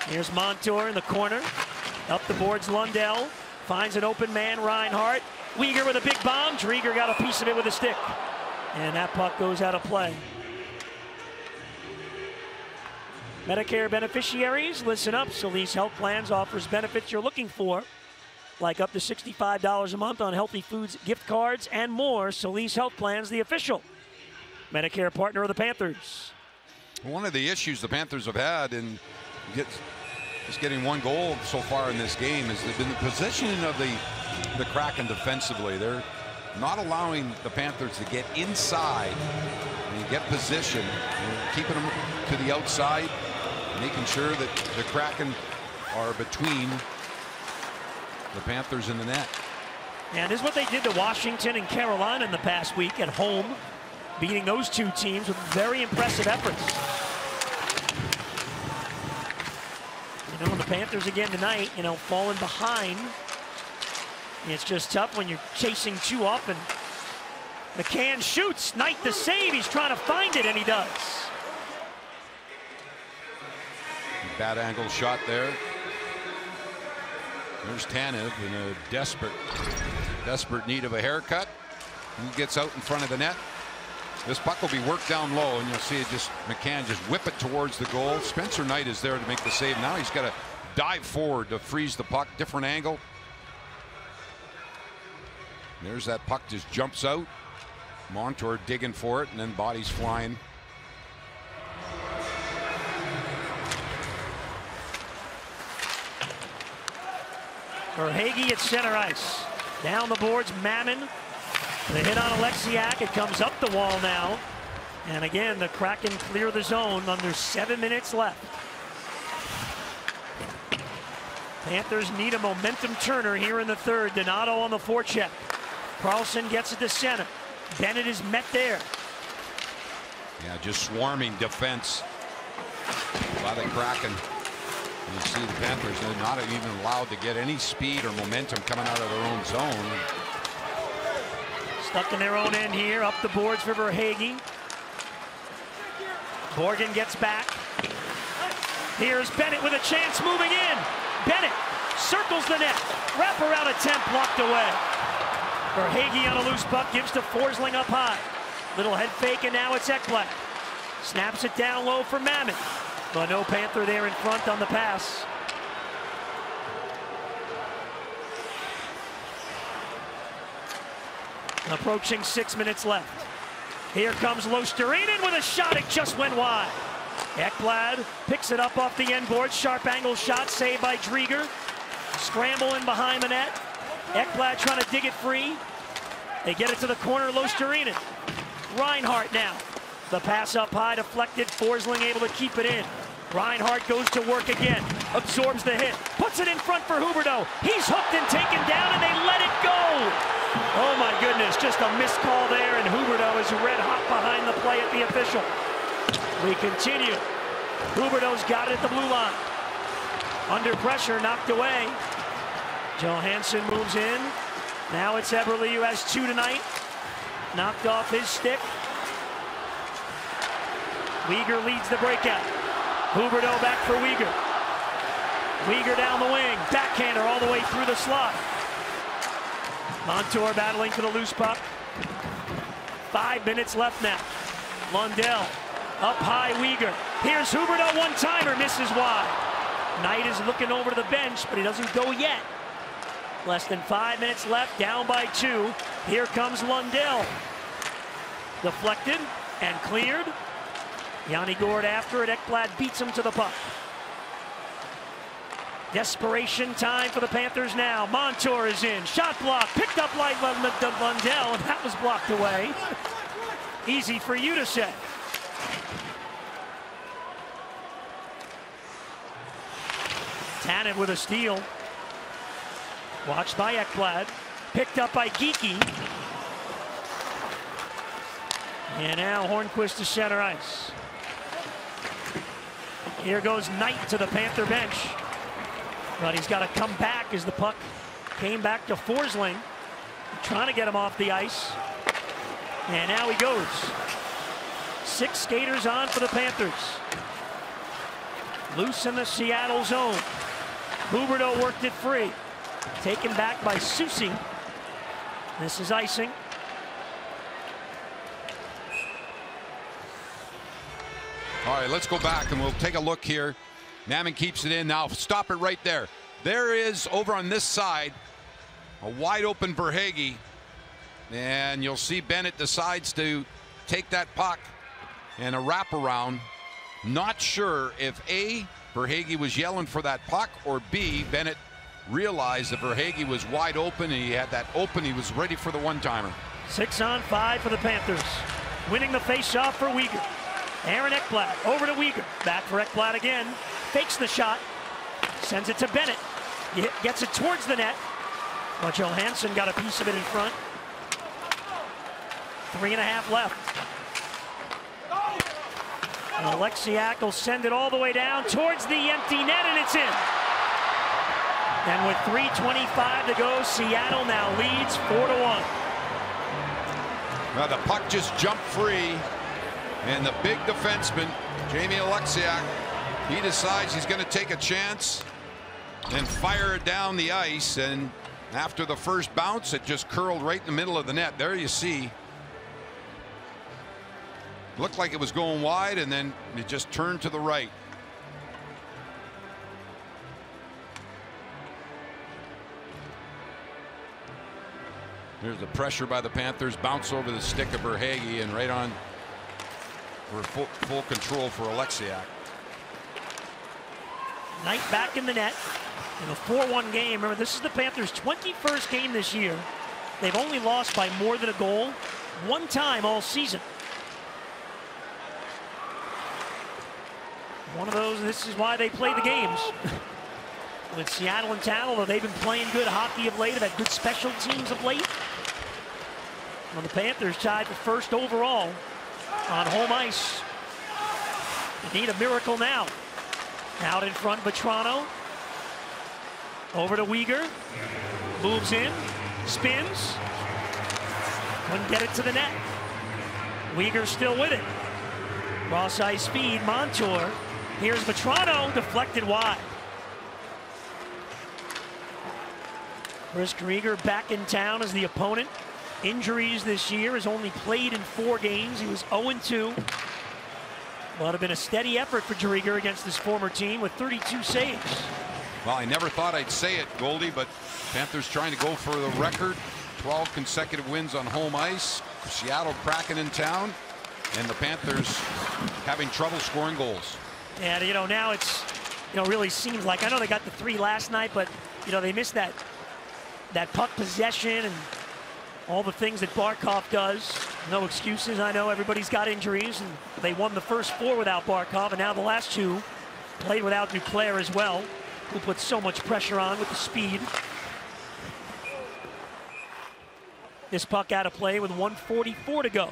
Here's Montour in the corner. Up the boards, Lundell. Finds an open man, Reinhart. Weegar with a big bomb. Drieger got a piece of it with a stick. And that puck goes out of play. Medicare beneficiaries, listen up. Solis Health Plans offers benefits you're looking for, like up to $65 a month on healthy foods, gift cards, and more. Solis Health Plans, the official Medicare partner of the Panthers. One of the issues the Panthers have had in just getting one goal so far in this game has been the positioning of the Kraken defensively. They're not allowing the Panthers to get inside and get position, keeping them to the outside, making sure that the Kraken are between the Panthers and the net. And this is what they did to Washington and Carolina in the past week at home, beating those two teams with very impressive efforts. You know, the Panthers again tonight, you know, falling behind. It's just tough when you're chasing too often. McCann shoots. Knight the save. He's trying to find it, and he does. Bad angle shot there. There's Tanev in a desperate need of a haircut. He gets out in front of the net. This puck will be worked down low, and you'll see it just McCann just whip it towards the goal. Spencer Knight is there to make the save. Now he's got to dive forward to freeze the puck. Different angle. There's that puck, just jumps out. Montour digging for it, and then bodies flying. Verhaeghe at center ice. Down the boards, Mammon. The hit on Alexiak. It comes up the wall now. And again, the Kraken clear the zone under 7 minutes left. Panthers need a momentum turner here in the third. Donato on the forecheck. Carlson gets it to center. Bennett is met there. Yeah, just swarming defense by the Kraken. You see the Panthers, they're not even allowed to get any speed or momentum coming out of their own zone. Stuck in their own end here. Up the boards for Verhaeghe. Morgan gets back. Here's Bennett with a chance moving in. Bennett circles the net. Wraparound attempt blocked away. Verhaeghe on a loose puck gives to Forsling up high. Little head fake, and now it's Ekblad. Snaps it down low for Mamet. But no Panther there in front on the pass. Approaching 6 minutes left. Here comes Luostarinen with a shot. It just went wide. Ekblad picks it up off the end board. Sharp angle shot saved by Drieger. Scramble in behind the net. Ekblad trying to dig it free. They get it to the corner. Luostarinen. Reinhart now. The pass up high deflected. Forsling able to keep it in. Reinhart goes to work again. Absorbs the hit. Puts it in front for Huberdeau. He's hooked and taken down, and they let it go. Oh my goodness, just a missed call there, and Huberdeau is red hot behind the play at the official. We continue. Huberdeau's got it at the blue line. Under pressure, knocked away. Johansson moves in. Now it's Eberle who has 2 tonight. Knocked off his stick. Weegar leads the breakout. Huberdeau back for Weegar. Weegar down the wing. Backhander all the way through the slot. Montour battling for the loose puck. 5 minutes left now. Lundell up high. Weegar. Here's Huberdeau, one-timer, misses wide. Knight is looking over to the bench, but he doesn't go yet. Less than 5 minutes left, down by 2. Here comes Lundell. Deflected and cleared. Yanni Gourde after it. Ekblad beats him to the puck. Desperation time for the Panthers now. Montour is in. Shot block. Picked up by Lundell, and that was blocked away. Easy for you to say. Tannen with a steal. Watched by Ekblad. Picked up by Geekie. And now Hornquist to center ice. Here goes Knight to the Panther bench. But he's got to come back as the puck came back to Forsling. Trying to get him off the ice. And now he goes. 6 skaters on for the Panthers. Loose in the Seattle zone. Huberdeau worked it free. Taken back by Soucy. This is icing. All right, let's go back and we'll take a look here. Mamet keeps it in. Now stop it right there. There is, over on this side, a wide open Verhaeghe. And you'll see Bennett decides to take that puck and a wraparound. Not sure if A, Verhaeghe was yelling for that puck, or B, Bennett realized that Verhaeghe was wide open and he had that open. He was ready for the one-timer. 6 on 5 for the Panthers. Winning the face-off for Weegar. Aaron Ekblad over to Weegar. Back for Ekblad again. Fakes the shot. Sends it to Bennett. Gets it towards the net. But Johansson got a piece of it in front. 3.5 left. And Alexiak will send it all the way down towards the empty net, and it's in. And with 3:25 to go, Seattle now leads 4-1. Now the puck just jumped free, and the big defenseman, Jamie Alexiak, he decides he's going to take a chance and fire it down the ice. And after the first bounce, it just curled right in the middle of the net. There you see. Looked like it was going wide, and then it just turned to the right. There's the pressure by the Panthers. Bounce over the stick of Verhaeghe, and right on for full control for Alexiak. Knight back in the net in a 4-1 game. Remember, this is the Panthers' 21st game this year. They've only lost by more than a goal one time all season. this is why they play the games. With Seattle in town, although they've been playing good hockey of late, have had good special teams of late. Well, the Panthers tied for first overall on home ice. They need a miracle now. Out in front, Vetrano. Over to Uyghur. Moves in. Spins. Couldn't get it to the net. Uyghur still with it. Cross ice speed, Montour. Here's Vetrano, deflected wide. Chris Driedger back in town as the opponent. Injuries this year, has only played in 4 games. He was 0-2. Well, it have been a steady effort for Driedger against his former team with 32 saves. Well, I never thought I'd say it, Goldie, but Panthers trying to go for the record. 12 consecutive wins on home ice. Seattle Kraken in town, and the Panthers having trouble scoring goals. And now it's really seems like, I know they got the 3 last night, but they missed that puck possession and all the things that Barkov does. No excuses. I know everybody's got injuries, and they won the first 4 without Barkov, and now the last 2 played without Duclair as well, who put so much pressure on with the speed. This puck out of play with 1:44 to go.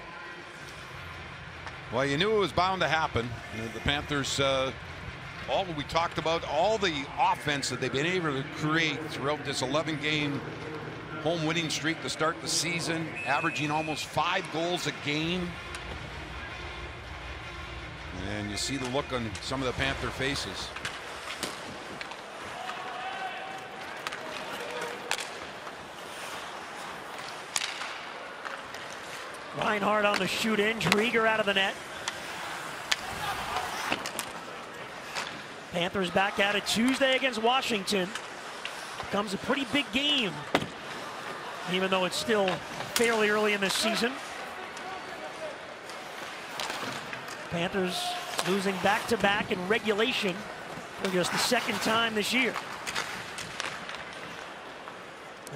Well, you knew it was bound to happen. The Panthers, all we talked about, all the offense that they've been able to create throughout this 11-game home winning streak to start the season, averaging almost 5 goals a game. And you see the look on some of the Panther faces. Reinhardt on the shoot in, Driedger out of the net. Panthers back at it Tuesday against Washington. Becomes a pretty big game, even though it's still fairly early in this season. Panthers losing back-to-back in regulation for just the 2nd time this year.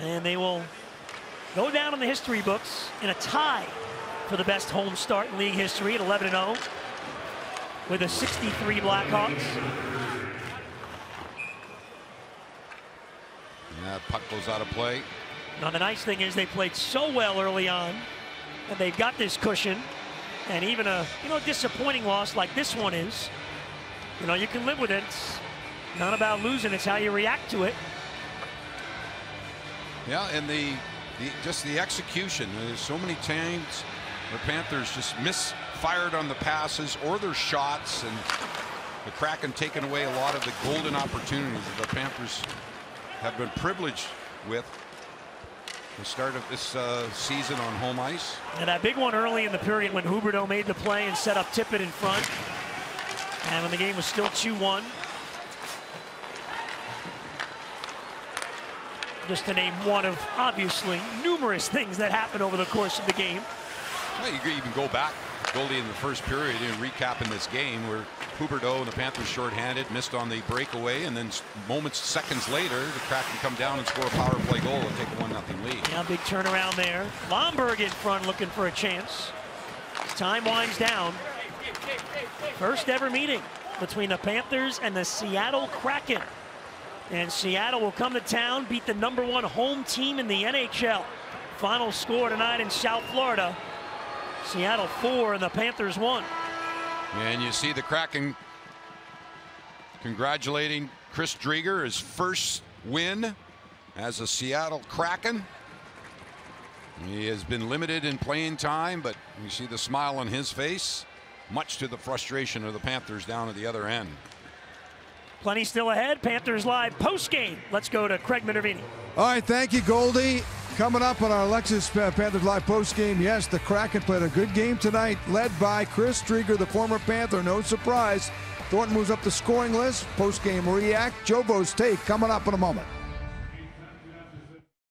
And they will go down in the history books in a tie for the best home start in league history at 11-0 with the 63 Blackhawks. Yeah, puck goes out of play. Now the nice thing is they played so well early on and they've got this cushion, and even a disappointing loss like this one is, you can live with it. It's not about losing, it's how you react to it. Yeah, and just the execution. There's so many times the Panthers just misfired on the passes or their shots, and the Kraken taking away a lot of the golden opportunities that the Panthers have been privileged with the start of this season on home ice. And that big one early in the period when Huberdeau made the play and set up Tippett in front, and when the game was still 2-1. Just to name one of obviously numerous things that happened over the course of the game. Well, you could even go back, Goldie, in the first period and recapping this game where Huberdeau and the Panthers shorthanded, missed on the breakaway, and then seconds later, the Kraken come down and score a power play goal and take a 1-0 lead. Yeah, big turnaround there. Lomberg in front looking for a chance. Time winds down. First ever meeting between the Panthers and the Seattle Kraken. And Seattle will come to town, beat the #1 home team in the NHL. Final score tonight in South Florida. Seattle 4 and the Panthers 1. And you see the Kraken congratulating Chris Driedger, his first win as a Seattle Kraken. He has been limited in playing time, but you see the smile on his face, much to the frustration of the Panthers down at the other end. Plenty still ahead. Panthers Live post-game. Let's go to Craig Minervini. All right, thank you, Goldie. Coming up on our Lexus Panthers Live post-game, yes, the Kraken played a good game tonight, led by Chris Driedger, the former Panther. No surprise. Thornton moves up the scoring list. Post-game react. Jobo's take coming up in a moment.